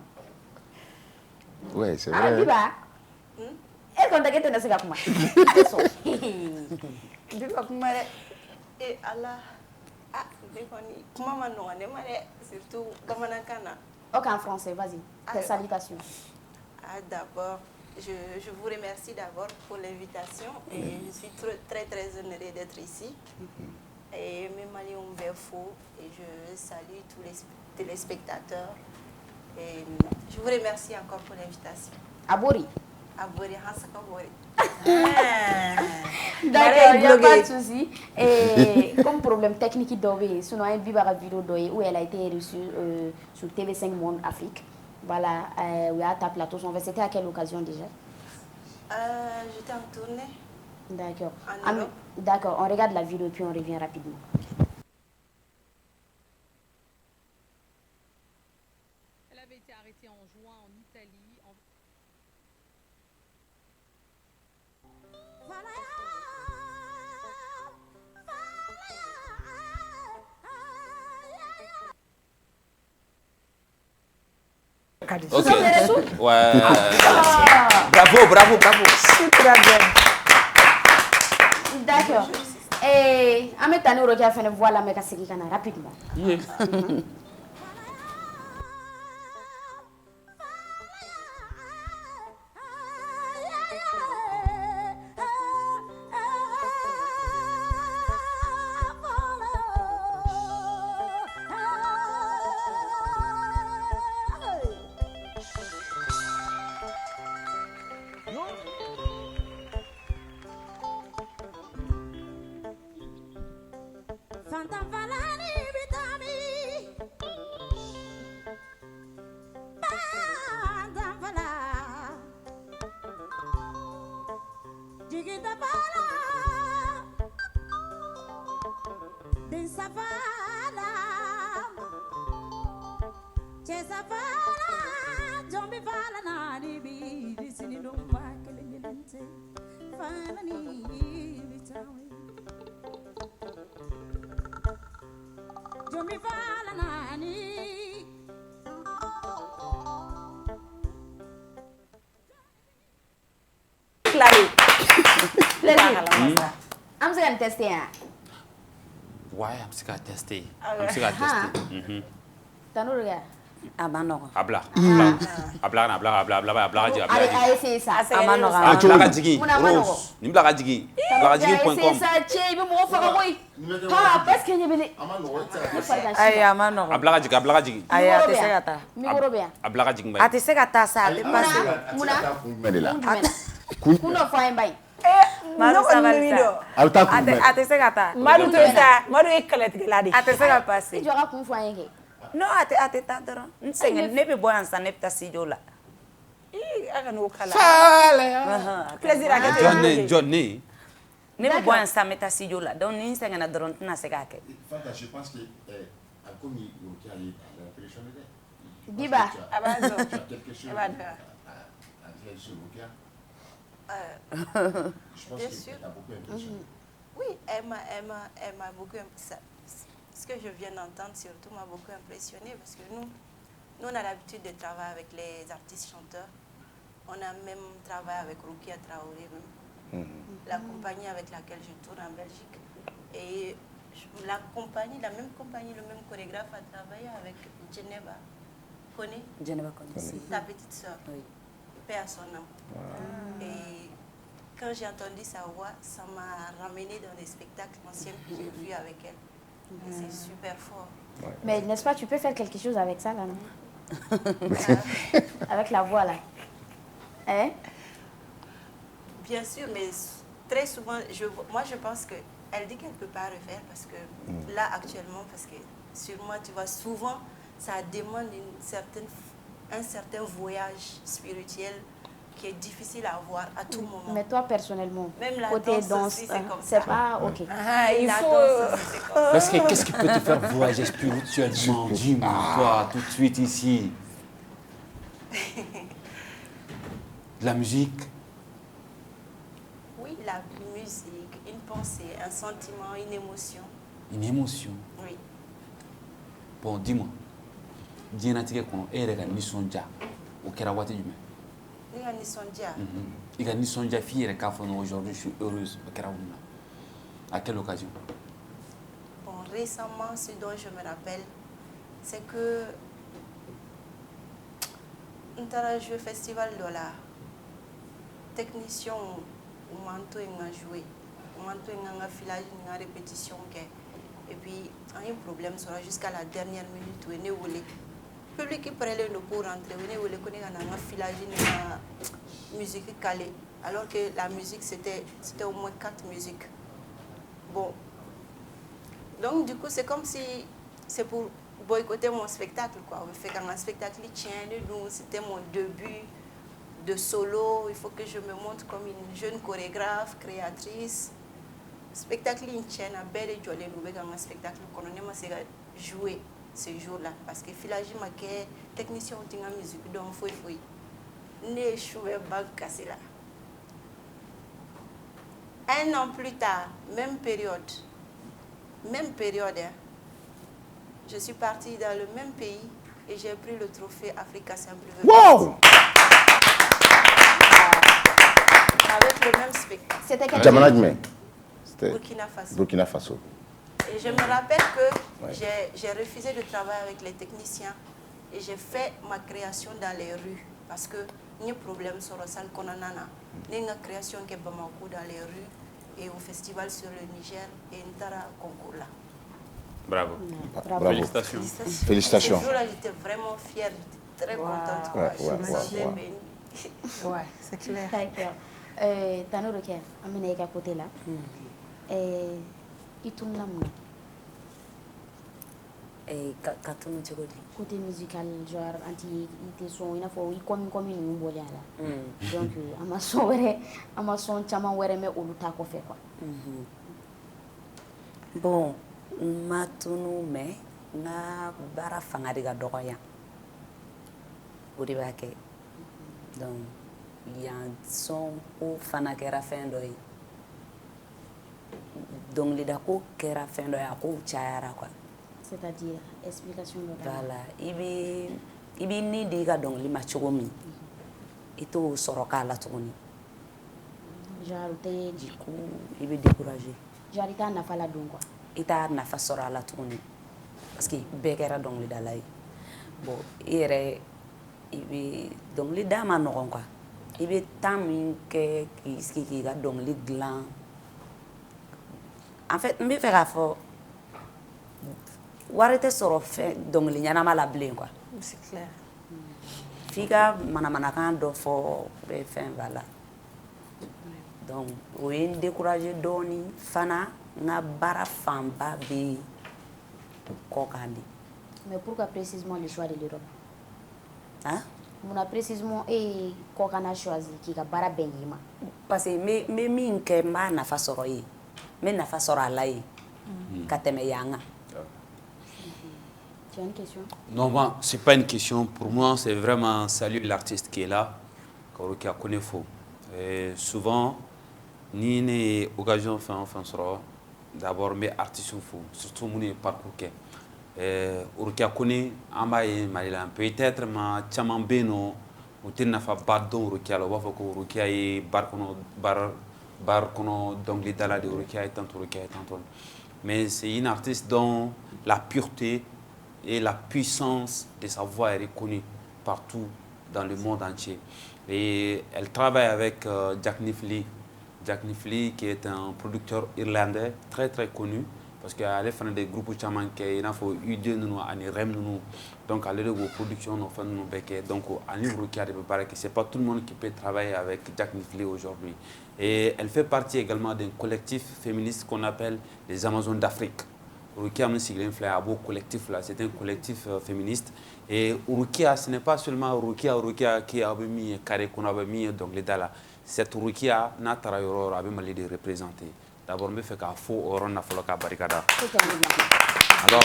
Ouais, c'est Ah, vrai. Biba. E kɔni tɛ k'e tɛna se ka kuma. A tɛ sɔn. Biba kuma dɛ. Et Allah, ah, comment m'a demandé, surtout bamanankan na. Ok, en français, vas-y. Tes salutations. Ah, d'abord, je vous remercie d'abord pour l'invitation et je suis très honorée d'être ici. Et mes Maliens Berfo et je salue tous les téléspectateurs. Et je vous remercie encore pour l'invitation. Abori. Abori, Hansaka Bori. D'accord, il n'y a pas de souci. Et comme problème technique, sinon, un vidéo où elle a été reçue sur TV5 Monde Afrique. Voilà, où à ta plateau. C'était à quelle occasion déjà? J'étais en tournée. D'accord. En Europe. D'accord, on regarde la vidéo et puis on revient rapidement. Elle avait été arrêtée en juin en Italie. Ok. Ouais. Bravo. D'accord. Et en même temps, nous regardons la voix là, mais rapidement. I'm going to test it. Ouais, I'm going to test it. Abla. No, ate tadoro. Nsenga nebe boyan sa nepta sijola. Aga no kala. Plaisir aga Johnny. Nebe boyan sa meta sijola. Donc ni nsenga na doron na segake. Fanta, je pense que comme il y a l'impression de Biba. Abazo. quelque chose à dire sur Rukia. Je pense que tu as beaucoup impressionné. Oui, elle m'a beaucoup impressionné. Ce que je viens d'entendre surtout m'a beaucoup impressionné parce que nous on a l'habitude de travailler avec les artistes chanteurs. On a même travaillé avec Rukia Traoré, la compagnie avec laquelle je tourne en Belgique. Et la même compagnie, le même chorégraphe a travaillé avec Geneva. Connais ta petite soeur. Oui. Paix à son âme. Et quand j'ai entendu sa voix, ça m'a ramené dans des spectacles anciens que j'ai vus avec elle. C'est super fort. Ouais. Mais n'est-ce pas, tu peux faire quelque chose avec ça, là, non? Avec la voix, là. Hein? Bien sûr, mais très souvent, moi, je pense qu'elle dit qu'elle ne peut pas refaire parce que là, actuellement, parce que sûrement, tu vois, souvent, ça demande un certain voyage spirituel qui est difficile à avoir à tout moment. Mais toi, personnellement, même la côté danse, c'est pas OK. Il faut... Parce que qu'est-ce qui peut te faire voyager spirituellement? Dis-moi, toi, tout de suite ici. La musique? Oui, la musique, une pensée, un sentiment, une émotion. Une émotion? Oui. Bon, dis-moi. Dianatique kono erega nisonja au kerawati du Il a nisonja fière aujourd'hui, je suis heureuse au Kerawuna. À quelle occasion? Bon, récemment, ce dont je me rappelle, c'est que on a joué au festival de la technicien au manteau et on a joué. Au manteau et on a filage, on a répétition. Et puis, il y a un problème jusqu'à la dernière minute où on est volé. Le public qui prend le pour rentrer, on est volé, on a filage, on a musique calée. Alors que la musique, c'était au moins 4 musiques. Bon. Donc, du coup, c'est comme si c'est pour boycotter mon spectacle, quoi. On fait quand un spectacle tient, c'était mon début de solo. Il faut que je me montre comme une jeune chorégraphe, créatrice. Spectacle tient à belle et jolie, un spectacle qu'on a joué ce jour-là. Parce que Filaji Maké, technicien de musique, donc il faut ne jouer bag cassé là. Un an plus tard, même période, hein, je suis partie dans le même pays et j'ai pris le trophée Africa Simple. Wow! Avec le même spectacle. C'était quel Jamanagme. C'était Burkina Faso. Et je me rappelle que Ouais. j'ai refusé de travailler avec les techniciens et j'ai fait ma création dans les rues parce que il y a un problème sur le salle qu'on a. Il y a une création qui est Bamako dans les rues et au festival sur le Niger et un concours là. Bravo. Bravo. Félicitations. Félicitations. Ce jour-là, j'étais vraiment fière, j'étais très contente. Ouais, Je me sentais bénie. Ouais, c'est clair. D'accord. Tano Rokia, amena eka côté là. Il tourne là mon. Katunu Tchogodi. Côté musical, genre anti ite son ina fo i comme nous bolé là. Donc à ma son chama wéré mais oluta ko fait quoi. Bon, matunu me na bara fanga de ga dogoya. O de ba ke. Donc il y a un son ou fana kera fin doy. Donc les dako kera fin doy ko chayara quoi. C'est-à-dire explication de Voilà, ibi ni de ga donc li ma chogomi. Ito soroka la tuguni. Genre t'es Du coup, ibi découragé. genre ita na fala don quoi. Ita nafa sɔrɔ a la tuguni parce que bɛɛ kɛra dɔnkilidala ye bon i yɛrɛ i bɛ dɔnkili da ma nɔgɔn quoi i bɛ temps min kɛ k'i sigi k'i ka dɔnkili dilan en fait n bɛ fɛ k'a fɔ wari tɛ sɔrɔ fɛn dɔnkili ɲɛnama la bilen quoi C'est clair. f'i ka manamanakan dɔ fɔ bɛ fɛn b'a la donc o ye n découragé dɔɔni fana nga bara fanba be kokandi. Mais pourquoi précisément le choix de l'Europe? Hein? Mon a précisément et kokana choisi qui a bara benyima. Parce que me min ke ma nafa sɔrɔ ye me nafa sɔrɔ a la ye ka tɛmɛ yan kan. Tu as une question? Non, bon, c'est pas une question. Pour moi, c'est vraiment saluer l'artiste qui est là, qui a connu faux. Et souvent, ni une occasion enfin sera d'abord mes artistes faux, surtout mon parcours que. Urukia connaît ambaye malila peut-être ma chaman beno utina fa badon urukia lo wafo ko urukia e bar kono donc les dala de urukia et tant mais c'est une artiste dont la pureté et la puissance de sa voix est reconnue partout dans le monde entier. Et elle travaille avec Jack Nifli. Jack Nifli qui est un producteur irlandais très très connu parce qu'elle a fait des groupes chaman qui il a fait UD nous ani rem nous donc elle est de production nous fait nous bec donc à niveau qui a de préparer que c'est pas tout le monde qui peut travailler avec Jack Nifli aujourd'hui et elle fait partie également d'un collectif féministe qu'on appelle les Amazones d'Afrique. Urukia un beau collectif là, c'est un collectif féministe et Urukia ce n'est pas seulement Urukia qui a mis carré qu'on a mis donc les dala cette Urukia n'a pas eu à me les représenter. D'abord me fait qu'à faux oron na foloka barikada. Alors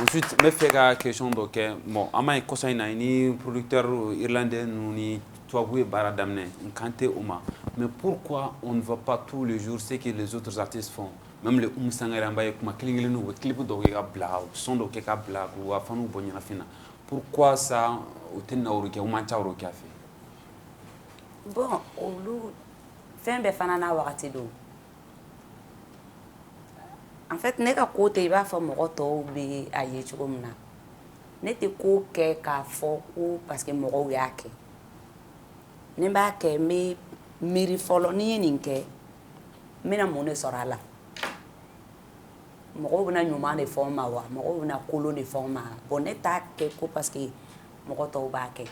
ensuite me fait qu'à question donc bon ama kosa ina ni producteur irlandais ni Touaboué Baradamne Nkante Ouma. Mais pourquoi on ne voit pas tous les jours ce que les autres artistes font? Même les Oumsangarambaye kuma klingilenu ou clip d'Oga Bla ou son d'Oka Bla ou Afanu Bonyafina. Pourquoi ça au Tenaouruka ou Manchauro Café? Bon, au loup, fin de fanana wakatido. En fait, ne ka côté il va faire mon retour be aye chugomna. Ne te ko ke ka fo ko parce que mo yake. Ne ba ke me miri folo ni ninke. Me na mone sorala. Mo na nyuma de forma wa, mo na kolo de forma. Boneta ke ko parce que mo to ba ke.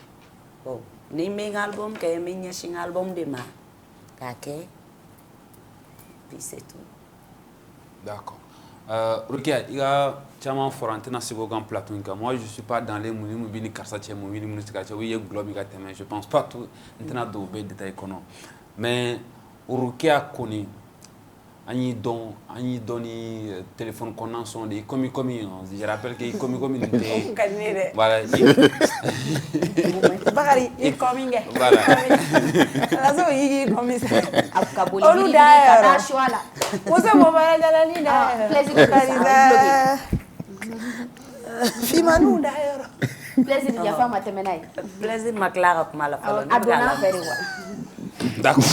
Bon, ni me album ke me nyashing album de ma. k'a kɛ puis c'est tout. D'accord. Rukia, il y a tellement fort en tenant ce grand plateau. Moi, je ne suis pas dans les mouvements de Karsache, je ne pense pas tout maintenant de détails. Mais Rukia connaît. Ani doni téléphone qu'on son des commis je rappelle que commis voilà Bakari il coming voilà lazo yi commis akaboli olu da kana shwala muso mo bala dala ni da Fimanu da yoro plaisir ya fama temenai plaisir maklara kuma la falo adona feri wa d'accord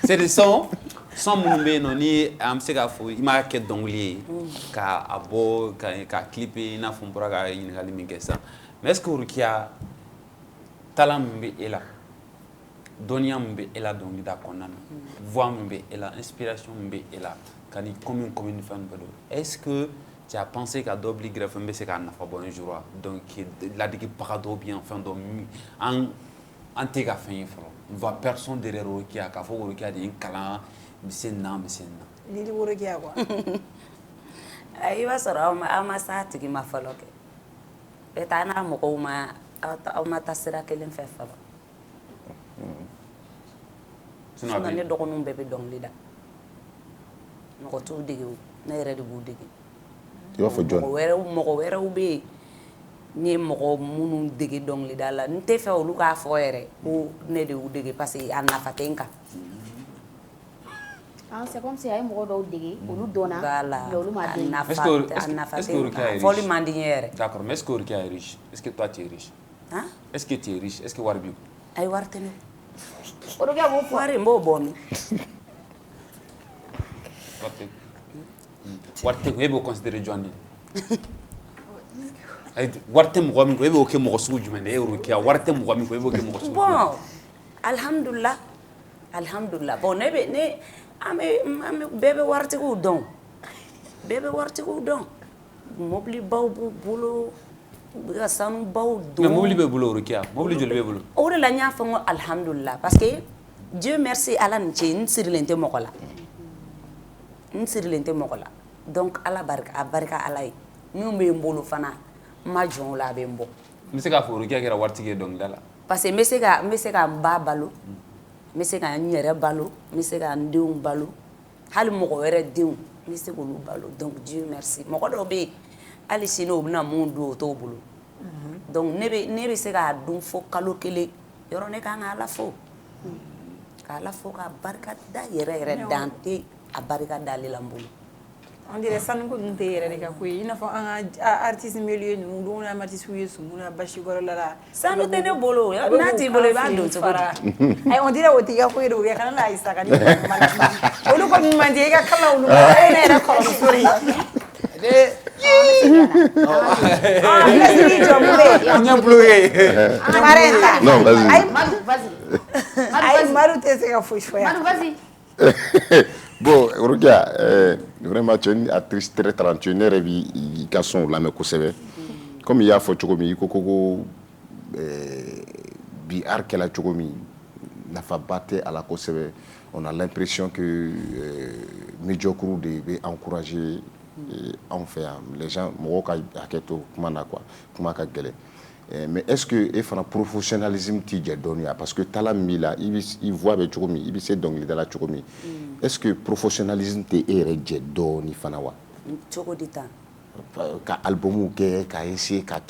c'est des sons sans mon non ni am se ka fo ima ke dongli ka abo ka clipper na fo pour ka yin gali min kessa mais est-ce que Rukia talent mbe ela donia mbe ela dongli da konana voix mbe ela inspiration mbe ela kani commune fan bado est-ce que tu as pensé qu'à double greffe mbe se ka na fa bon jour donc la digi parado bien fin do en te ka fin fro voix personne derrière Rukia ka fo Rukia de kala Misena. Lili Wurugia quoi. I was around my side to give my follow. But I know my tasira killing fefa. So I don't know baby don't leader. No to dig you, never good digging. You for John. Where will be near more moon digging don't leader. Ntefa look out for it. Who need to dig a passy and nafatenka. C'est comme si il y a un mot d'odé, ou nous donnons. Est-ce que d'accord, mais est-ce que Rukia est riche? Est-ce que toi tu es riche? Hein? Est-ce que tu es riche? Est-ce que Warbi? Ay Wartenu. Rukia vous foire mbo bon. Wartenu, ebo considérer Johnny. Wartenu mo mi ko ebo ke mo suju men e Rukia, Wartenu mo mi ko ebo ke mo suju. Bon. Alhamdulillah. Alhamdulillah. Bon ne ame bébé wartigu don mobili baw bolo ga sanu baw don mais mobili be bolo Rukia mobili joli be bolo o de la nya fango alhamdulillah parce que Dieu merci ala nche nsirlente mokola donc ala barka ala ñu be mbolo fana ma jon la be mbo mi se ka fo Rukia kera wartige don dala parce que me se ka mba balo me se ka nyere balo me se ka ndew balo hal mo ko were dew me se ko lu balo donc Dieu merci mo ko do be ali sino bna mundu to bulu donc nebe se ka dun fo kalo kele yoro ne ka ngala fo ka barka da yere dante a barka dali lambulu on dirait ça nous nous terre les gars il faut un artiste milieu nous on a artiste oui sumuna bashi gorala ça nous tenait bolo nati bolo ba do to ay on dirait otiga ko do ya kana la isa kan malasa olu ko mi mandi ga kala olu ne ra ko sori de non vas-y Maru te se ga fouche vas-y. Bon, Rukia, vraiment, tu es une actrice très talentueuse. Il y a son lame kosebe. Comme il y a fait chocomi, il bi arkela chocomi, la fa battre à la kosebe. On a l'impression que médiocre de encourager en faire les gens moka aketo kumana quoi, kumaka gele. Mais est-ce que il faut un professionnalisme qui est donné parce que talamila il voit avec chocomi, il sait donc dans la chocomi. Est-ce que professionnalisme est donné fanawa? Choco dita. Ka album ke ka essayer ka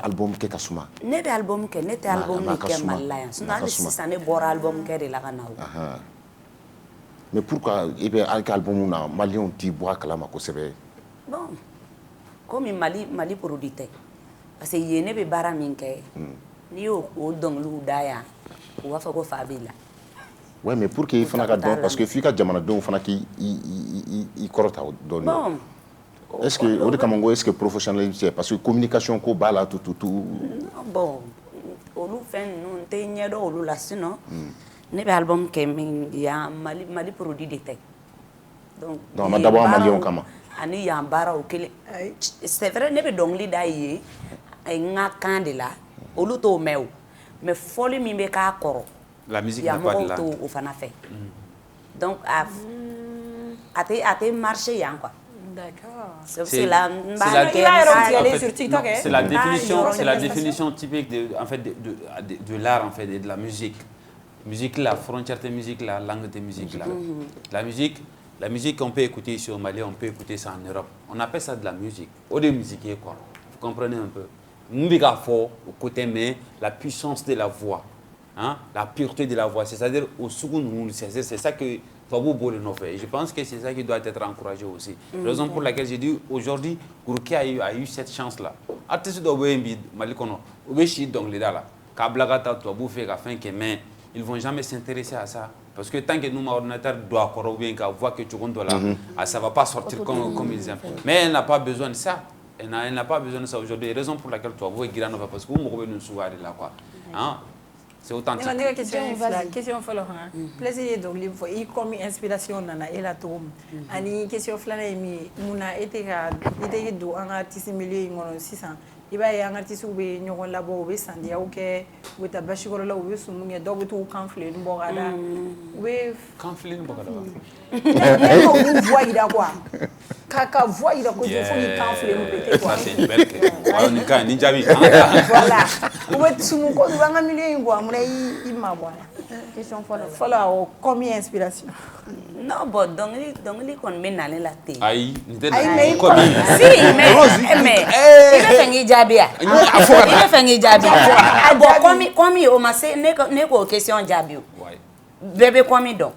album ke kasuma. Ne be album ke ne te album ni ke malaya. Sona ça ne bora album ke de la kana. Mais pourquoi il be album na Malien ti bois kala ma ko sebe? Bon. Comme Mali produit parce que yene be bara minke. Ni o donglu daya. O wa fa ko fabila. Ouais, mais pour qu'il fasse parce que fika jamana don fana ki i korota don. Bon. Est-ce que au Cameroun est-ce que professionnalisme parce que communication ko bala tout bon. Olu fen non te nyedo olu la sino. Ne be album ke ya Mali produit de tek. Donc ma d'abord Malien kama. Ani ya bara o kele. C'est vrai ne be dongli daye ay nga kandela olu to mew. Mais folie mi be ka koro. La musique n'a pas de langue. au fana fait. Donc a été marché yan quoi. D'accord. C'est la définition typique de l'art en fait et de la musique. Musique la frontière de musique, la langue de musique là. La musique qu'on peut écouter ici au Mali, on peut écouter ça en Europe. On appelle ça de la musique. Au de musique quoi. Vous comprenez un peu. Musica fort au côté mais la puissance de la voix. Hein? La pureté de la voix, c'est-à-dire au second, c'est ça que et je pense que c'est ça qui doit être encouragé aussi. Raison pour laquelle j'ai dit aujourd'hui, Gourouki a eu cette chance-là. Artiste de Malikono, donc les là, Kablagata, Toabou fait la fin que mais ils vont jamais s'intéresser à ça. Parce que tant que nous, ordinateur doit encore bien qu'à voir que tu comptes là, ça ne va pas sortir comme ils aiment. Mais elle n'a pas besoin de ça. Elle n'a pas besoin de ça aujourd'hui. Raison pour laquelle Toabou est Giranova, parce que vous m'avez nous souvenir là quoi. Hein? C'est authentique. Question follow plaisir donc li fo i comme inspiration nana ela to ani question flana mi muna eteka ite do un artiste milieu ngono 600 iba ya un artiste ube nyogon labo ube sandia oke weta bashikoro la ube sumunye dobu to conflit mbogada ube conflit mbogada ne voix ida quoi kaka voix ida ko faut ni conflit ube quoi ça c'est une belle on est quand ninja bi voilà ube sumu ko banga milieu ngwa muna ima bwana question follow comme inspiration non bon donc li kon menale la te ay mais si mais il fait ngi jabia il fait ngi jabia bon comme o ma se ne ko question jabio bébé comme donc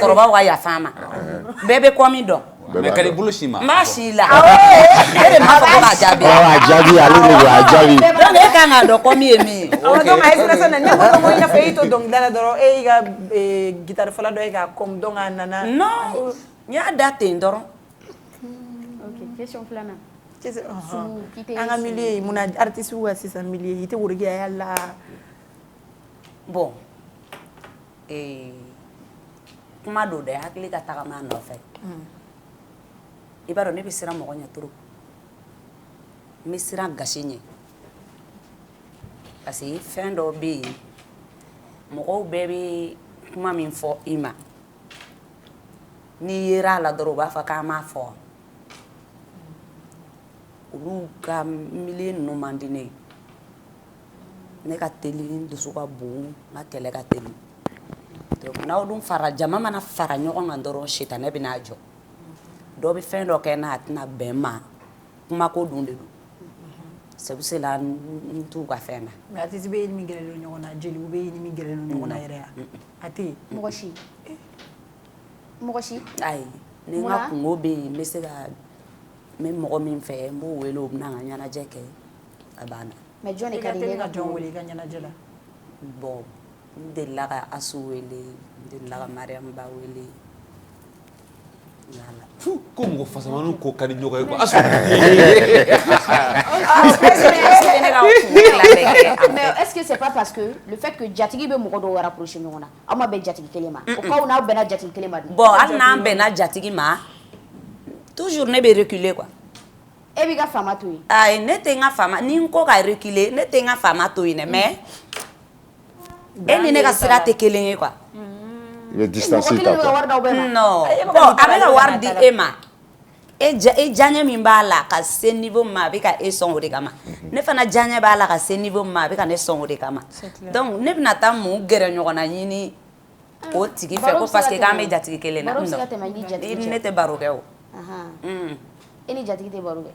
ko ba wa ya fama bébé comme donc mais kali bulu shima mashila ele ma ko ba jabia jabi ali jabi donc e kanga do comme emi donc inspiration na nyako mo ina feito donc dala doro e ga guitare fola do e ga comme donc nana non nya date ndoro. OK, question flana. Anga milieu muna artiste ou assistant milieu ite wurgi yalla bon kuma do de hakili ka taga ma no fe ibaro ne bisira mo nya turu misira gashinye parce que fin do bi mo bébé kuma min fo ima ni yera la doro ba fa ka ma fo olu ka milieu no mandine ne ka teli dusu ka bon ma kele ka teli donc na odun fara jama mana fara ɲɔgɔn kan dɔrɔn shitane bɛ n'a jɔ dɔ bɛ fɛn dɔ kɛ n'a tɛna bɛn ma kuma ko dun de don c'est c'est la n t'u ka fɛn na mais artiste bɛ ni gɛrɛ ɲɔgɔn na jeli bɛ ni gɛrɛ ɲɔgɔn na yɛrɛ ya a tɛ mɔgɔ si ayi ni n ka kungo bɛ yen n bɛ se ka n bɛ mɔgɔ min fɛ n b'o wele o bɛ na n ka ɲɛnajɛ kɛ a banna mais jɔn de ka di ne ka jɔn wele i ka ɲɛnajɛ la bon n delila ka Asu wele n delila ka Mariam Ba wele ko mɔgɔ fasamani ko ka di ɲɔgɔn ye quoi Asu mais est-ce que c'est pas parce que le fait que jatigi bɛ mɔgɔ dɔw rapprocher ɲɔgɔn na aw ma bɛn jatigi kelen ma o kaw n'aw bɛnna jatigi kelen ma bon hali n'an bɛnna jatigi ma toujours ne bɛ reculer quoi e b'i ka fama to yen ayi ne tɛ n ka fama ni n ko ka reculer ne tɛ n ka fama to yen dɛ mais e ni ne ka sira tɛ kelen ye quoi il est distancé ta quoi non bon a bɛ ka wari di e ma e diyaɲɛ min b'a la ka se niveau ma a bɛ ka e sɔn o de kama ne fana diyaɲɛ b'a la ka se niveau ma a bɛ ka ne sɔn o de kama donc ne bɛna taa mun gɛrɛ ɲɔgɔn na ɲini o tigi fɛ ko parce que k'an bɛ jatigi kelen na non ne tɛ baro kɛ o e ni jatigi tɛ baro kɛ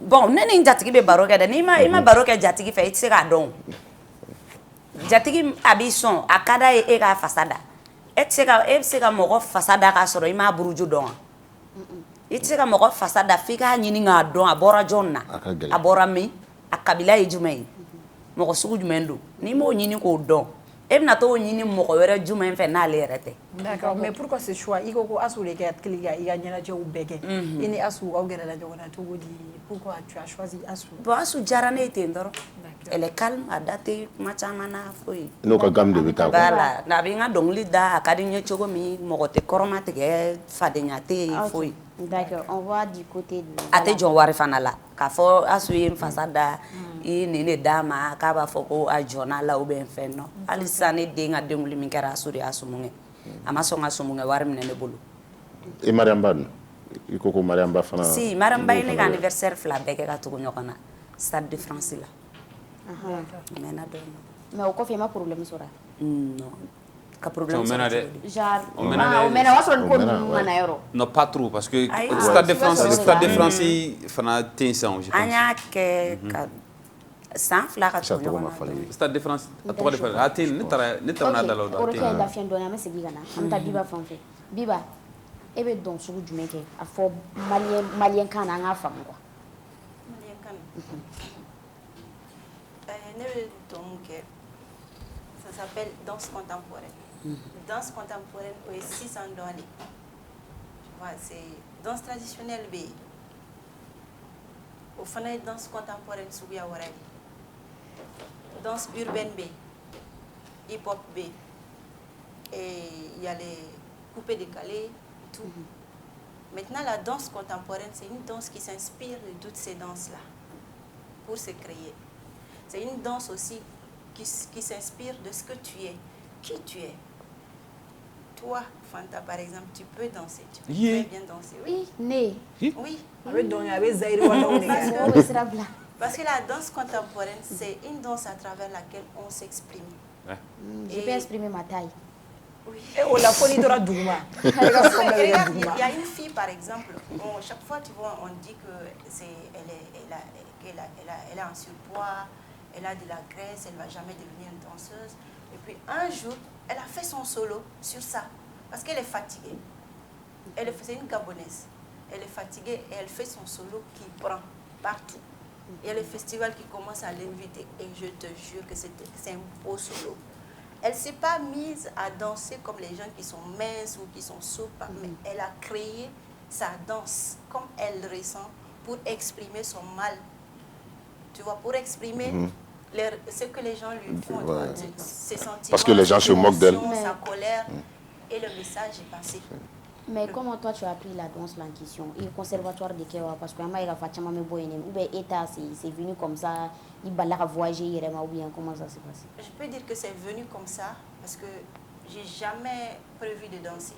bon ne ni jatigi bɛ baro kɛ dɛ n'i ma baro kɛ jatigi fɛ i tɛ se k'a dɔn jatigi a b'i sɔn a ka d'a ye e k'a fasa da e bɛ se ka mɔgɔ fasa da k'a sɔrɔ i m'a buruju dɔn wa i tɛ se ka mɔgɔ fasa da f'i k'a ɲini k'a dɔn a bɔra jɔn na a bɔra min a kabila ye jumɛn ye mɔgɔ sugu jumɛn don n'i m'o ɲini k'o dɔn e bɛna t'o ɲini mɔgɔ wɛrɛ jumɛn fɛ n'ale yɛrɛ tɛ. D'accord mais pourquoi ce choix i ko ko Asu de kɛ tile ka i ka ɲɛnajɛw bɛɛ kɛ i ni Asu aw gɛrɛla ɲɔgɔn na cogo di pourquoi tu as choisi Asu. bon Asu diyara ne ye ten dɔrɔn. Elle est calme, adaptée, machamana, fouille. N'o ka gamme de beta. Voilà, na binga dongli da akadinya chogo mi mogote koromate ke fadenya fouille. D'accord, on va du côté de... Ate jon wari fana la k'a fɔ asuye fasa da I nene d'a ma k'a b'a fɔ ko a jɔna la ou bien fɛn non hali sisan ne den ka denguli min kɛra asu de y'a sumuŋɛ a ma sɔn ka sumuŋɛ wari minɛ ne bolo. Et Mariamba i ko ko Mariamba fana. Si Mariamba ye ne ka anniversaire 2 bɛɛ kɛ ka tugu ɲɔgɔn na Stade de France la. Mɛna dɔɔni. Mais o kɔfɛ i ma problème sɔrɔ. Non. Ka problème sɔrɔ. Genre o mɛna o y'a sɔrɔ ni ko ninnu mana yɔrɔ. Non, pas trop, parce que Stade de France fana tɛ yen sisan, je pense. An y'a kɛ ka san 2 ka tugu ɲɔgɔn na. Stade de France a tɔgɔ de falen a tɛ yen ne taara n'a da la o la. Ok, o de kɛ lafiya dɔɔni an bɛ segin ka na an bɛ taa Biba fan fɛ Biba e bɛ dɔn sugu jumɛn kɛ a fɔ maliyɛn kan na an k'a faamu quoi. Maliyɛn kan ne bɛ dɔn mun kɛ ça s'appelle danse contemporaine. Danse contemporaine o ye sisan dɔn de c'est danse traditionnelle bɛ yen o fana ye danse contemporaine suguya wɛrɛ ye danse urbaine bɛ yen hip hop bɛ yen et il y a les coupés décalés tout. Maintenant la danse contemporaine c'est une danse qui s'inspire de toutes ces danses là pour se créer. C'est une danse aussi qui s'inspire de ce que tu es, qui tu es. Toi, Fanta, par exemple, tu peux danser, tu peux très bien danser. Oui, né. Oui. Parce que la danse contemporaine, c'est une danse à travers laquelle on s'exprime. Je peux exprimer ma taille. Oui. Et on l'a fourni de la douma. Il y a une fille, par exemple, chaque fois, tu vois, on dit qu'elle est en surpoids, elle a de la graisse, elle ne va jamais devenir une danseuse. Et puis un jour, elle a fait son solo sur ça, parce qu'elle est fatiguée. C'est une Gabonaise. Elle est fatiguée et elle fait son solo qui prend partout. Il y a le festival qui commence à l'inviter et je te jure que c'est un beau solo. Elle ne s'est pas mise à danser comme les gens qui sont minces ou qui sont souples, mais elle a créé sa danse comme elle ressent pour exprimer son mal. Tu vois, pour exprimer ce que les gens lui font, ses sentiments, parce que les gens se moquent d'elle. Sa colère, et le message est passé. Mais comment toi tu as appris la danse là en question? Et le conservatoire de Kewa, parce que moi il a fait tellement de boîtes, ou bien État c'est venu comme ça, il a voyagé, ou bien comment ça s'est passé? Je peux dire que c'est venu comme ça parce que j'ai jamais prévu de danser.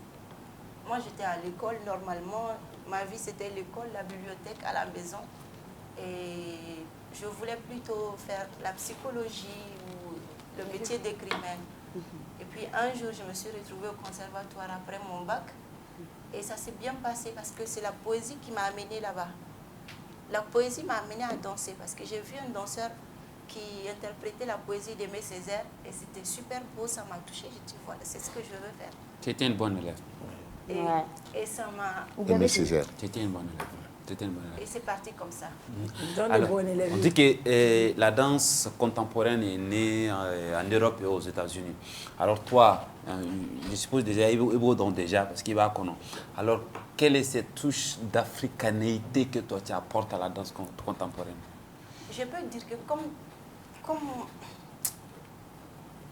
Moi j'étais à l'école normalement, ma vie c'était l'école, la bibliothèque à la maison et je voulais plutôt faire la psychologie ou le métier d'écrivain. Et puis un jour je me suis retrouvée au conservatoire après mon bac. Et ça s'est bien passé parce que c'est la poésie qui m'a amenée là-bas. La poésie m'a amenée à danser parce que j'ai vu un danseur qui interprétait la poésie d'Aimé Césaire et c'était super beau, ça m'a touchée. J'ai dit voilà, c'est ce que je veux faire. Tu étais une bonne élève. Et ça m'a... Aimé Césaire. Tu étais une bonne élève. Et c'est parti comme ça. Alors, on dit que la danse contemporaine est née en Europe et aux États-Unis. Alors toi, je suppose déjà, déjà parce qu'il va connaître. Alors, quelle est cette touche d'africanéité que toi tu apportes à la danse contemporaine? Je peux dire que comme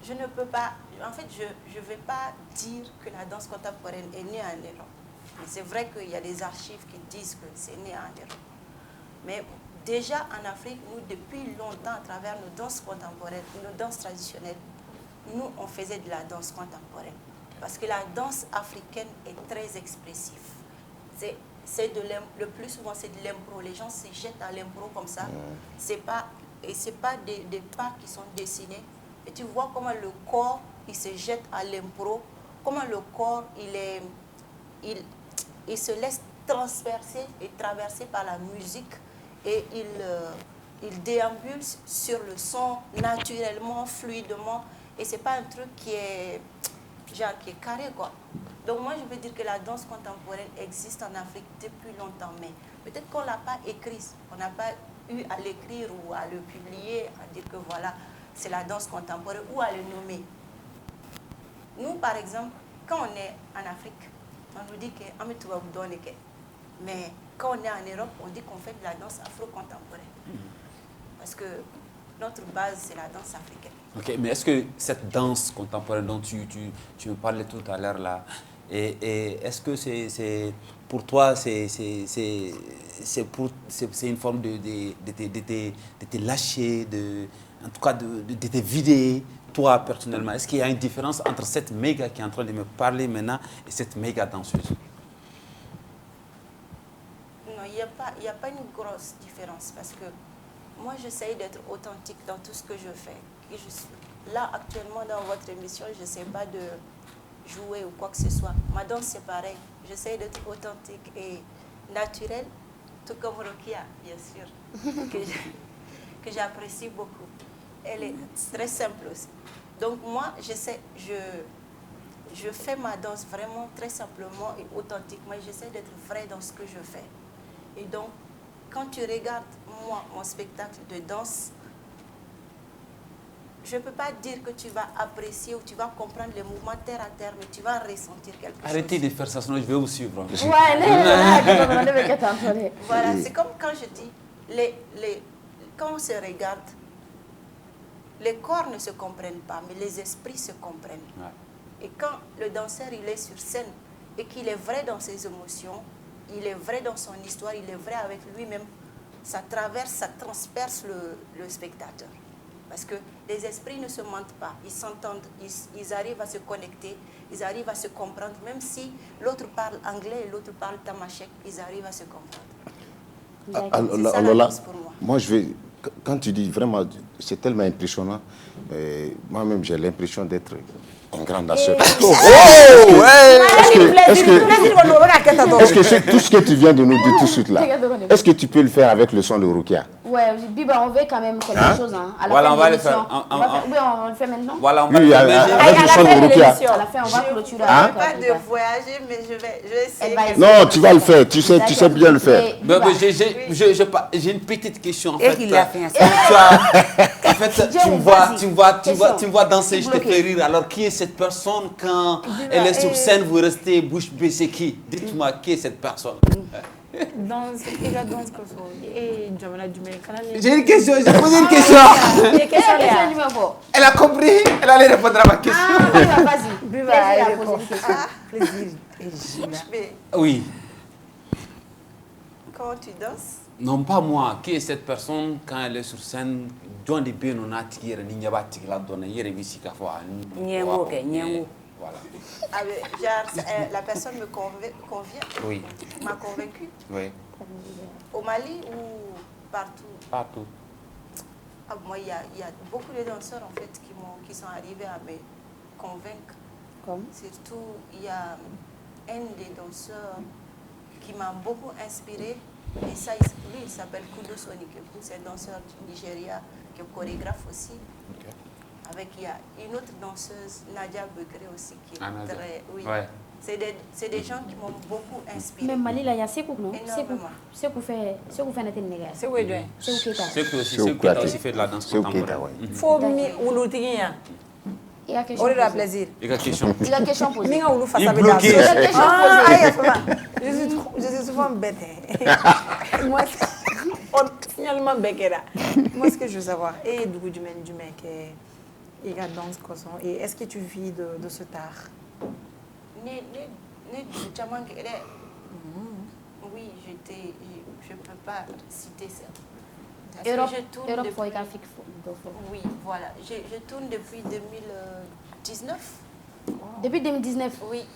je ne peux pas, en fait, je ne vais pas dire que la danse contemporaine est née en Europe. C'est vrai qu'il y a des archives qui disent que c'est né en Europe. Mais déjà en Afrique, nous, depuis longtemps, à travers nos danses contemporaines, nos danses traditionnelles, nous, on faisait de la danse contemporaine. Parce que la danse africaine est très expressive. Le plus souvent, c'est de l'impro. Les gens se jettent à l'impro comme ça. Ce n'est pas des pas qui sont dessinés. Et tu vois comment le corps, il se jette à l'impro. Comment le corps, il se laisse transpercer et traverser par la musique et il déambule sur le son naturellement, fluidement et c'est pas un truc qui est carré quoi. Donc moi je veux dire que la danse contemporaine existe en Afrique depuis longtemps mais peut-être qu'on l'a pas écrit, on n'a pas eu à l'écrire ou à le publier, à dire que voilà c'est la danse contemporaine ou à le nommer. Nous par exemple, quand on est en Afrique, on nous dit qu'on met tout à vous donner. Mais quand on est en Europe, on dit qu'on fait de la danse afro-contemporaine. Parce que notre base, c'est la danse africaine. Ok, mais est-ce que cette danse contemporaine dont tu me parlais tout à l'heure là, et est-ce que c'est pour toi c'est une forme de te lâcher, en tout cas de te vider toi personnellement? Est-ce qu'il y a une différence entre cette méga qui est en train de me parler maintenant et cette méga danseuse? Non, il n'y a pas une grosse différence parce que moi, j'essaye d'être authentique dans tout ce que je fais. Et là, actuellement, dans votre émission, je n'essaie pas de jouer ou quoi que ce soit. Ma danse, c'est pareil. J'essaie d'être authentique et naturelle, tout comme Rokia, bien sûr, que j'apprécie beaucoup. Elle est très simple aussi. Donc moi, je fais ma danse vraiment très simplement et authentiquement. J'essaie d'être vrai dans ce que je fais. Et donc, quand tu regardes, moi, mon spectacle de danse, je ne peux pas dire que tu vas apprécier ou tu vas comprendre les mouvements terre à terre, mais tu vas ressentir quelque chose. Arrêtez de faire ça, sinon je vais vous suivre. Voilà, c'est comme quand je dis, quand on se regarde, les corps ne se comprennent pas, mais les esprits se comprennent. Ouais. Et quand le danseur il est sur scène et qu'il est vrai dans ses émotions, il est vrai dans son histoire, il est vrai avec lui-même, ça traverse, ça transperce le spectateur. Parce que les esprits ne se mentent pas, ils s'entendent, ils arrivent à se connecter, ils arrivent à se comprendre, même si l'autre parle anglais et l'autre parle tamashek, ils arrivent à se comprendre. C'est ça la danse pour moi. Moi, quand tu dis vraiment, c'est tellement impressionnant, moi-même j'ai l'impression d'être un grand danseur. Est-ce que tout ce que tu viens de nous dire tout de suite là, est-ce que tu peux le faire avec le son de Rokia? Ouais, Biba, on veut quand même quelque chose. Hein. Voilà, on va le faire. Oui, on le fait maintenant. Voilà, on va le faire. Avec le son de Rokia. À la fin, on va clôturer. Je ne veux pas de voyager, mais je vais essayer. Non, tu vas le faire. Tu sais bien le faire. J'ai une petite question en fait. Et il a fait En fait, tu me vois danser, je te fais rire. Alors, qui est cette personne quand elle est sur scène, vous restez bouche bée, c'est qui? Dites-moi, qui est cette personne? J'ai une question, j'ai posé une question. Elle a compris, elle allait répondre à ma question. Ah, vas-y. Oui. Comment tu danses? Non, pas moi. Qui est cette personne quand elle est sur scène? John de Benona tire ni nyaba tikla dona yere bisika fo an. Voilà. La personne me convient. Oui. M'a convaincu. Oui. Au Mali ou partout? Partout. Ah, moi, il y a beaucoup de danseurs en fait qui sont arrivés à me convaincre. Comme? Surtout, il y a un des danseurs qui m'a beaucoup inspiré. Et ça, lui, il s'appelle Kudo Sonikeku, c'est un danseur du Nigeria qui est chorégraphe aussi. Okay. Avec, il y a une autre danseuse, Nadia Begré aussi, qui est très... Oui. Ouais. C'est des gens qui m'ont beaucoup inspiré. Mais Mali, là, il y a Sekou, non? Sekou fait notre négation. Sekou est bien. Sekou aussi fait de la danse contemporaine. Faut m'ouloutigien. Il y a question. On a plaisir. Il y a question. Il y a question posée. Il est bloqué. Je suis souvent bête. Moi, finalement, moi, ce que je veux savoir, et du coup, du mec, il y a danse, et est-ce que tu vis de ce art? Oui, je ne peux pas citer ça. Europe, oui, voilà. Je tourne depuis 2019. Depuis 2019? Oui.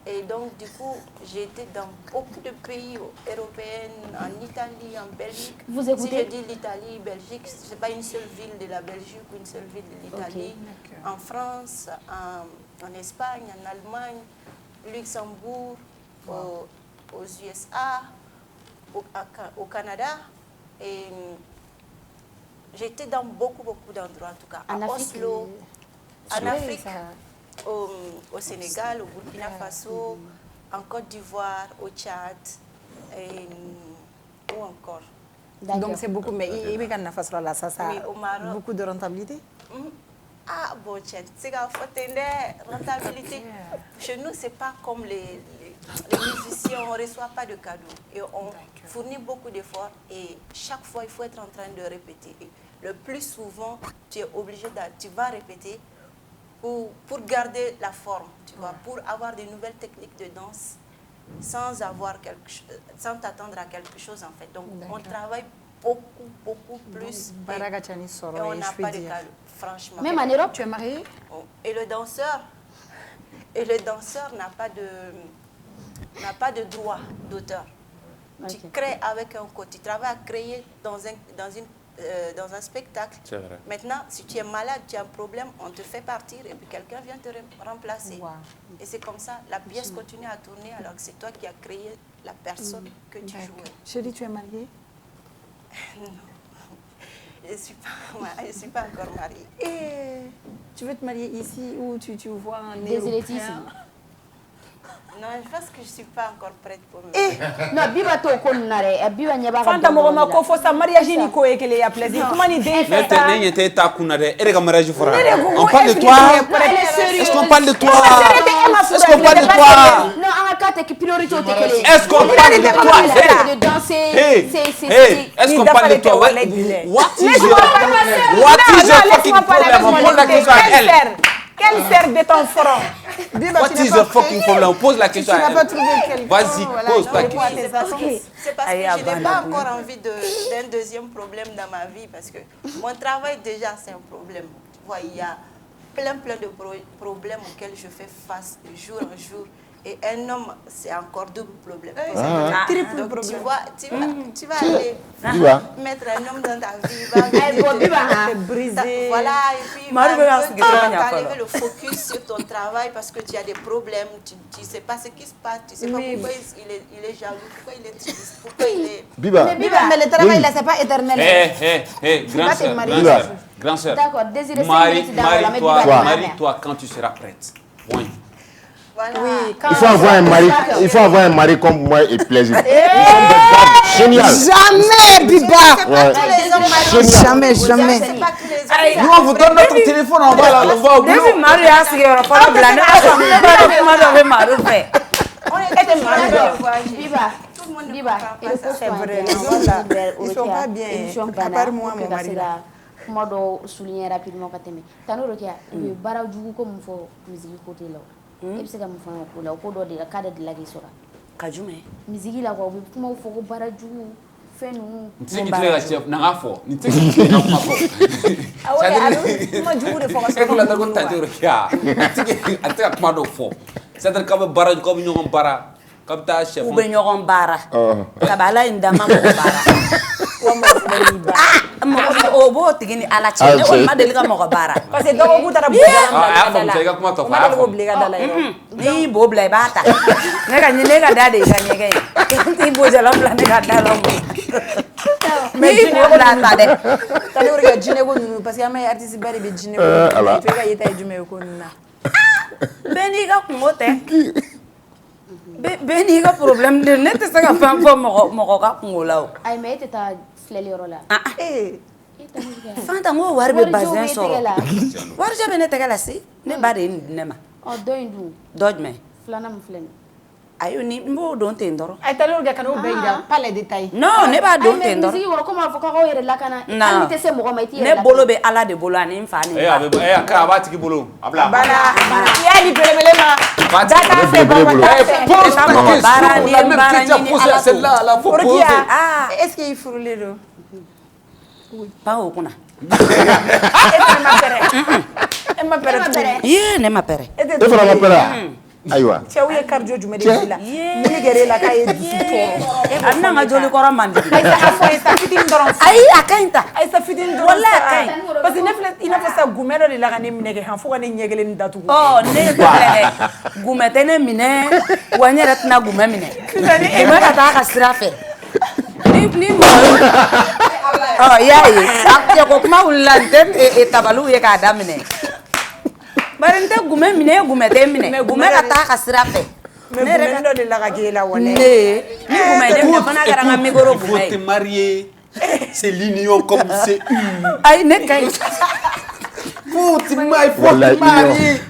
Et donc, du coup, j'ai été dans beaucoup de pays européens, en Italie, en Belgique. Vous écoutez? Si je dis l'Italie, Belgique, ce n'est pas une seule ville de la Belgique ou une seule ville de l'Italie. Okay. En France, en Espagne, en Allemagne, Luxembourg, aux USA, au Canada. Et j'étais dans beaucoup d'endroits, en tout cas. À Oslo, en Afrique, au Sénégal, au Burkina Faso, en Côte d'Ivoire, au Tchad, ou encore. Donc c'est beaucoup, mais il y a beaucoup de rentabilité? Ah, bon, c'est rentabilité. Chez nous, ce n'est pas comme les musiciens, on ne reçoit pas de cadeaux. Et on fournit beaucoup d'efforts et chaque fois, il faut être en train de répéter. Et le plus souvent, tu es obligé tu vas répéter pour garder la forme, tu vois, pour avoir de nouvelles techniques de danse sans t'attendre à quelque chose en fait. Donc on travaille beaucoup plus et on n'a pas de calme, franchement. Même en Europe, tu es mariée? Et le danseur n'a pas de droit d'auteur. Okay. Tu crées avec un code, tu travailles à créer dans un spectacle. Maintenant, si tu es malade, tu as un problème, on te fait partir et puis quelqu'un vient te remplacer. Wow. Et c'est comme ça, la pièce continue à tourner alors que c'est toi qui as créé la personne que tu jouais. Chérie, tu es mariée? Non, je ne suis pas encore mariée. Et tu veux te marier ici ou tu vois un Européen? Non, je pense que je ne suis pas encore prête pour me marier. Non, biba to ko nare, biba nyaba ka. Fanta mo ma ko fo sa mariage ni ko ekele ya plaisir. Comment ni dé fait ça? Ne te ta kunare, et le mariage fera. On parle de toi. Est-ce qu'on parle de toi? Est-ce qu'on parle de toi? Non, en carte qui priorité au tekele. Est-ce qu'on parle de toi? De danser, c'est est-ce qu'on parle de toi? What is your fucking problem? On pose la question à elle. Quelle sert de ton front? What is your fucking problem? On pose la question à elle. Vas-y, pose ta question. C'est parce que je n'ai pas encore envie d'un deuxième problème dans ma vie parce que mon travail déjà c'est un problème. Tu vois, il y a plein de problèmes auxquels je fais face de jour en jour. Et un homme, c'est encore double problème. Triple problème. Tu vois, tu vas aller mettre un homme dans ta vie, il va briser. Voilà, et puis il va enlever le focus sur ton travail parce que tu as des problèmes, tu ne sais pas ce qui se passe, tu ne sais pas pourquoi il est jaloux, pourquoi il est triste, pourquoi il est... Mais le travail, là, ce n'est pas éternel. Grand sœur, d'accord, désirez marie-toi quand tu seras prête. Point. Voilà. Oui, il faut avoir un mari comme moi et plaisir. Génial. Jamais, Biba. Jamais. Nous, on vous donne notre téléphone, on va au bureau. C'est vrai. Ils sont pas bien. À part moi, mon mari. Kuma dɔ souligner rapidement ka tɛmɛ Tano Rokia baara jugu ko mun fɔ musique côté la e bɛ se ka mun fɔ an ko la ko dɔ de la k'a de la k'i sɔrɔ ka jumɛn musique la quoi u bɛ kumaw fɔ ko baara jugu fɛn ninnu n tɛ se k'i tɛgɛ ka chef na n k'a fɔ n tɛ se k'i tɛgɛ ka kuma fɔ kuma jugu de fɔ ka sɔrɔ e ko la ko Tano Rokia a tɛ ka kuma dɔw fɔ c'est-à-dire k'a bɛ baara k'aw bɛ ɲɔgɔn baara k'a bɛ taa chef u bɛ ɲɔgɔn baara kabala in dama mɔgɔ baara o b'o tigi ni Ala cɛ ne kɔni ma deli ka mɔgɔ baara parce que dɔgɔkun taara a y'a faamu sa i ka kuma tɔ fɔ a y'a faamu n'i y'i bo bila i b'a ta ne ka da de i ka ɲɛgɛn ye n'i bo jalan bila ne ka da la mais n'i bo bila a ta dɛ Tano Rokia jinɛko ninnu parce que an bɛ artiste ba de bɛ jinɛko ninnu to e ka yeta ye jumɛn ye ko ninnu na bɛɛ n'i ka kungo tɛ bɛɛ n'i ka problème de ne tɛ se ka fɛn fɔ mɔgɔ ka kungo la o ayi mais e tɛ taa filɛli yɔrɔ la Fanta n ko wari bɛ bazin sɔrɔ warijɛ bɛ ne tɛgɛ la se ne ba de ye nin di ne ma dɔ in dun dɔ jumɛn filanan min filɛ nin ayi n b'o dɔn ten dɔrɔn a Tano Rokia kana o bɛɛ yira pas les détails non ne b'a dɔn ten dɔrɔn musique wɔrɔ komi a fɔ k'aw yɛrɛ lakana hali n'i tɛ se mɔgɔ ma i t'i yɛrɛ lakana ne bolo bɛ Ala de bolo ani n fa ni n ba a b'a tigi bolo a bila bala i y'a di belebele ma data fɛ baara ni baara ɲini Ala ko Rokia est-ce que i furulen don pas o kunna e ma pɛrɛ ye ne ma pɛrɛ e fana ma pɛrɛ ayiwa cɛw ye cardio jumɛn de k'i la mun de gɛrɛ e la k'a ye dusu tɔɔrɔ a bɛna n ka joli kɔrɔ man di Aïssa fɔ Aïssa fitini dɔrɔn ayi a ka ɲi ta Aïssa fitini dɔrɔn walahi a ka ɲi parce que ne filɛ i n'a fɔ sa gumɛ dɔ de la ka ne minɛ kɛ han fo ka ne ɲɛ kelen datugu ne filɛ dɛ gumɛ tɛ ne minɛ wa n yɛrɛ tɛna gumɛ minɛ gumɛ ka taa a ka sira fɛ ni mɔgɔ y'a ye cɛko kuma wulila n tɛ tabaliw ye k'a daminɛ bari n tɛ gumɛ minɛ e gumɛ tɛ minɛ gumɛ ka taa a ka sira fɛ mais gumɛ dɔ de la ka k'e la walahi ni gumɛ de minɛ fana kɛra n ka micro gumɛ ye. Il faut te marier, c'est l'union comme c'est une. ayi ne ka ɲi. Faut te marier.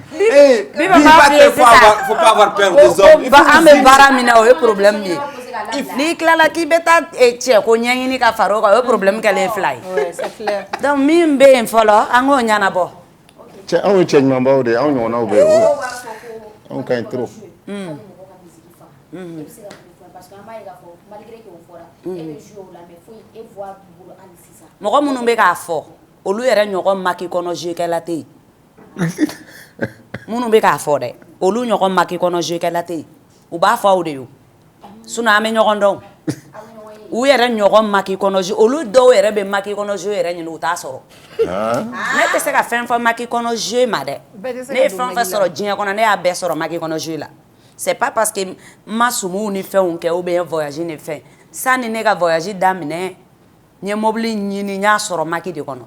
Biba m'a f'i ye sisan faut pas avoir peur des hommes. an bɛ baara min na o ye problème ye. N'i tilala k'i bɛ taa cɛ ko ɲɛɲini ka fara o kan o ye problème kɛlen fila ye. Donc min bɛ yen fɔlɔ an k'o ɲɛnabɔ. Cɛ anw ye cɛ ɲumanbaw de ye anw ɲɔgɔnnaw bɛ yen anw ka ɲi trop. Mɔgɔ minnu bɛ k'a fɔ olu yɛrɛ ɲɔgɔn maki kɔnɔ jeu kɛla tɛ yen. Minnu bɛ k'a fɔ dɛ olu ɲɔgɔn maki kɔnɔ jeu kɛla tɛ yen u b'a fɔ aw de ye sinon an bɛ ɲɔgɔn dɔn u yɛrɛ ɲɔgɔn maki kɔnɔ jeu olu dɔw yɛrɛ bɛ maki kɔnɔ jeu yɛrɛ ɲini u t'a sɔrɔ. Ne tɛ se ka fɛn fɔ maki kɔnɔ jeu ma dɛ ne ye fɛn fɛn sɔrɔ diɲɛ kɔnɔ ne y'a bɛɛ sɔrɔ maki kɔnɔ jeu la c'est pas parce que ma sumuw ni fɛnw kɛ ou bien voyage ni fɛn sani ne ka voyage daminɛ n ye mobili ɲini n y'a sɔrɔ maki de kɔnɔ.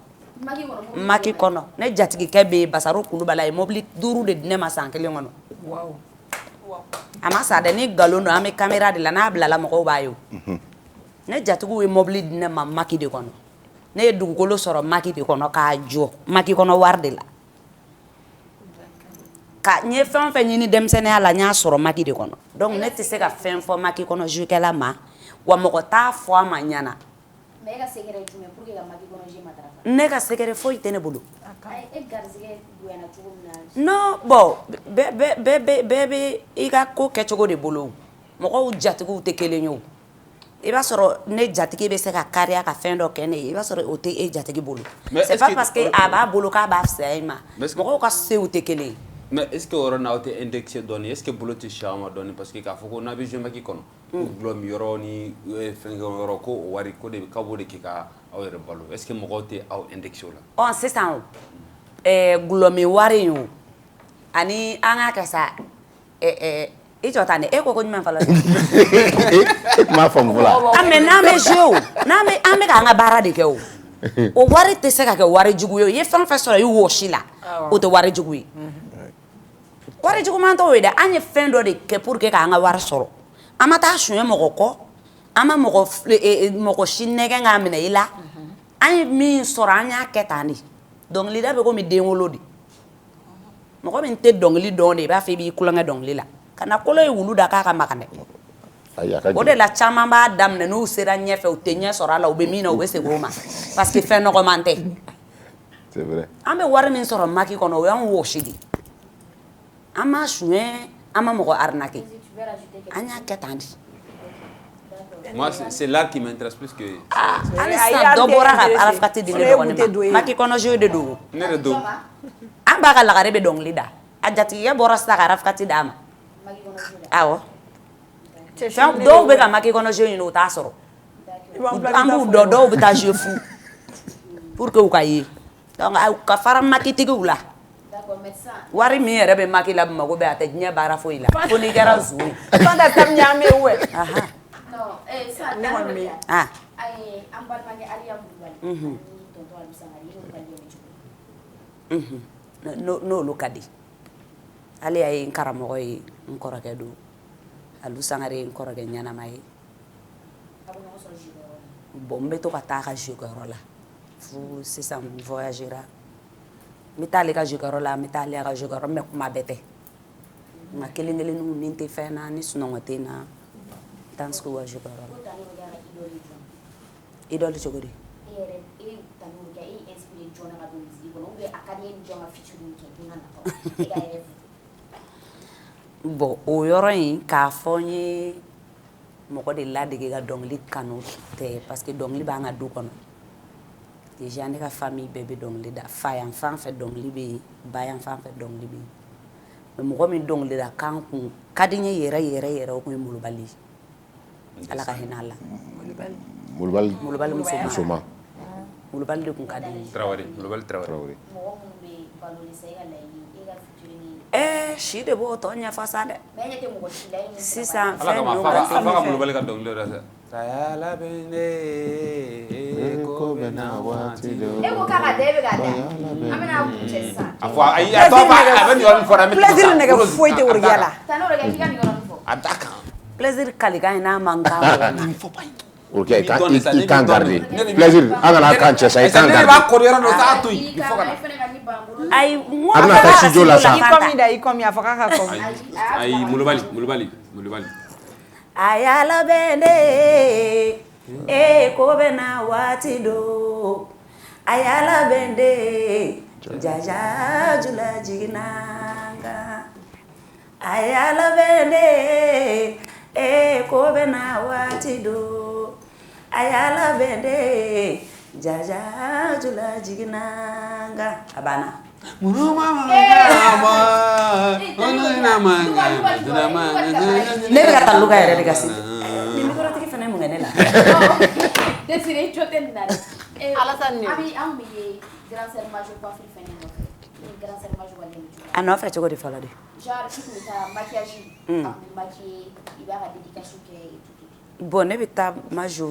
Maki kɔnɔ ne jatigikɛ bɛ yen Basaru Kulubala ye mobili 5 de di ne ma san kelen kɔnɔ. A ma sa dɛ ni nkalon don an bɛ caméra de la n'a bilala mɔgɔw b'a ye o. Ne jatigiw ye mobili di ne ma maki de kɔnɔ ne ye dugukolo sɔrɔ maki de kɔnɔ k'a jɔ maki kɔnɔ wari de la ka n ye fɛn o fɛn ɲini denmisɛnninya la n y'a sɔrɔ maki de kɔnɔ donc ne tɛ se ka fɛn fɔ maki kɔnɔ joukɛla ma wa mɔgɔ t'a fɔ a ma ɲana. Mais e ka secret ye jumɛn pour que ka maki kɔnɔ jeu matarafa? Ne ka secret foyi tɛ ne bolo. E garisɛgɛ bonya cogo min na. Non bon bɛɛ bɛ i ka ko kɛcogo de bolo mɔgɔw jatigiw tɛ kelen ye o. I b'a sɔrɔ ne jatigi bɛ se ka kariya ka fɛn dɔ kɛ ne ye i b'a sɔrɔ o tɛ e jatigi bolo. C'est pas parce que a b'a bolo k'a b'a fisaya i ma mɔgɔw ka sew tɛ kelen ye. Mais est-ce que on a été indexé donné est-ce que bolo tɛ si ma donné parce que k'a fɔ ko n'a bɛ jeu maki kɔnɔ gulɔ mi yɔrɔ ni fɛn yɔrɔ ko o wari ko de ka b'o de kɛ ka aw yɛrɛ balo est-ce que mɔgɔw tɛ aw indexé o la. Ɔ sisan o gulɔmi wari in o ani an ka kɛ sa i jɔ tan dɛ e ko jumɛn fɔlɔ. E tun b'a faamu fɔlɔ. Mais n'an bɛ jeu o n'an bɛ k'an ka baara de kɛ o o wari tɛ se ka kɛ wari jugu ye o i ye fɛn o fɛn sɔrɔ i wɔsi la o tɛ wari jugu ye. Wari juguman t'o ye dɛ an ye fɛn dɔ de kɛ pour que k'an ka wari sɔrɔ an ma taa suɲɛ mɔgɔ kɔ an ma mɔgɔ si nɛgɛn k'a minɛ i la an ye min sɔrɔ an y'a kɛ tan de dɔnkilida bɛ komi den wolo de mɔgɔ min tɛ dɔnkili dɔn de i b'a fɔ i b'i kulonkɛ dɔnkili la ka na kolo ye wulu da k'a ka makan dɛ o de la caman b'a daminɛ n'u sera ɲɛfɛ u tɛ ɲɛ sɔrɔ a la u bɛ min na u bɛ segin o ma parce que fɛn nɔgɔman tɛ an bɛ wari min sɔrɔ maki kɔnɔ o y'an wɔsi de an ma suɲɛ an ma mɔgɔ arnaquer an y'a kɛ tan de. Moi c'est là qui m'intéresse plus que hali sisan dɔ bɔra ka arafati di ne dɔgɔnin ma maki kɔnɔ jeu de don ne de don an b'a ka lagare bɛ dɔnkili da a jatigikɛ bɔra sisan ka arafati d'a ma awɔ dɔw bɛ ka maki kɔnɔ jeu ɲini u t'a sɔrɔ an b'u dɔn dɔw bɛ taa jeu fu pour que u ka ye donc ka fara makitigiw la wari min yɛrɛ bɛ maki la Bamakɔ bɛ a tɛ diɲɛ baara foyi la fo n'i kɛra nson ye. Fanta tam ɲaame wɛ. Non sa ne kɔni bɛ yan. An balimakɛ Aliya Kulubali ni tonton Alu Sangare y'olu ka den cogo. N'olu ka di Aliya ye n karamɔgɔ ye n kɔrɔkɛ don Alu Sangare ye n kɔrɔkɛ ɲɛnama ye. A bɛ ɲɔgɔn sɔrɔ jeu kɛyɔrɔ la. Bon n bɛ to ka taa a ka jeu kɛyɔrɔ la fo sisan n voyagera. N bɛ taa ale ka jeu kɛyɔrɔ la n bɛ taa ale ka jeu kɛyɔrɔ mais kuma bɛɛ tɛ nka kelen kelenninw ni n tɛ fɛn na ni sunɔgɔ tɛ n na n tɛ n sigi u ka jeu kɛyɔrɔ la. Idole cogo di? E yɛrɛ e tanu kɛ e inspiré jɔn na ka don musique kɔnɔ ou bien a ka di e ni jɔn ka featuring kɛ don na nataw e ka rêve. Bon o yɔrɔ in k'a fɔ n ye mɔgɔ de ladege ka dɔnkili kanu tɛ parce que dɔnkili b'an ka du kɔnɔ. Déjà ne ka famille bɛɛ bɛ dɔnkili da fa yan fan fɛ dɔnkili bɛ yen ba yan fan fɛ dɔnkili bɛ yen mais mɔgɔ min dɔnkili da kan kun ka di n ye yɛrɛ o kun ye Molobali Ala ka hinɛ a la. Molobali muso ma Molobali de kun ka di n ye. Molobali Traoré. Mɔgɔ minnu bɛ balo sa e ka laɲini e ka featuring. Si de b'o tɔ ɲɛfɔ sa dɛ. Mais e ɲɛ tɛ mɔgɔ si la e min sisan fɛn ninnu ka se. Ala ka Molobali ka dɔnkili da sa. Saya labɛnnen ko bɛ na waati dɔ. E ko k'a ka da e bɛ k'a da an bɛna kuncɛ sisan. A fɔ ayi a tɔ b'a a bɛ nin yɔrɔnin fɔ dɛ. Plaisir nɛgɛ foyi tɛ woro la. Tano de kɛ f'i ka nin yɔrɔnin fɔ. A da kan. Plaisir kalikan in n'a man kan mɔgɔ ma. Ok, i kan garder. Plaisir an kana kan cɛ sa i kan garder. Ne b'a kɔrɔ yɔrɔ dɔ sa to yen. Il faut ka na. Ayi a bɛna taa studio la sa. I comme a fɔ k'a ka kɔmi. Ayi Molobali. ayala bende ko bena waati do ayala bende jaja jula jiginanga ayala bende ko bena waati do ayala bende jaja jula jiginanga abana ne bɛ ka taa luga yɛrɛ de ka se nin mikɔrɔtigi fana mun kɛ ne la Desiré joten na Alassane Ami an bɛ ye grand sœur major coiffure fɛnɛ nɔfɛ ni grand sœur major wale a nɔfɛ cogo di fɔlɔ de genre tu kun bɛ taa maquillage a kun bɛ maquiller i b'a ka dédication kɛ et tout bon ne bɛ taa major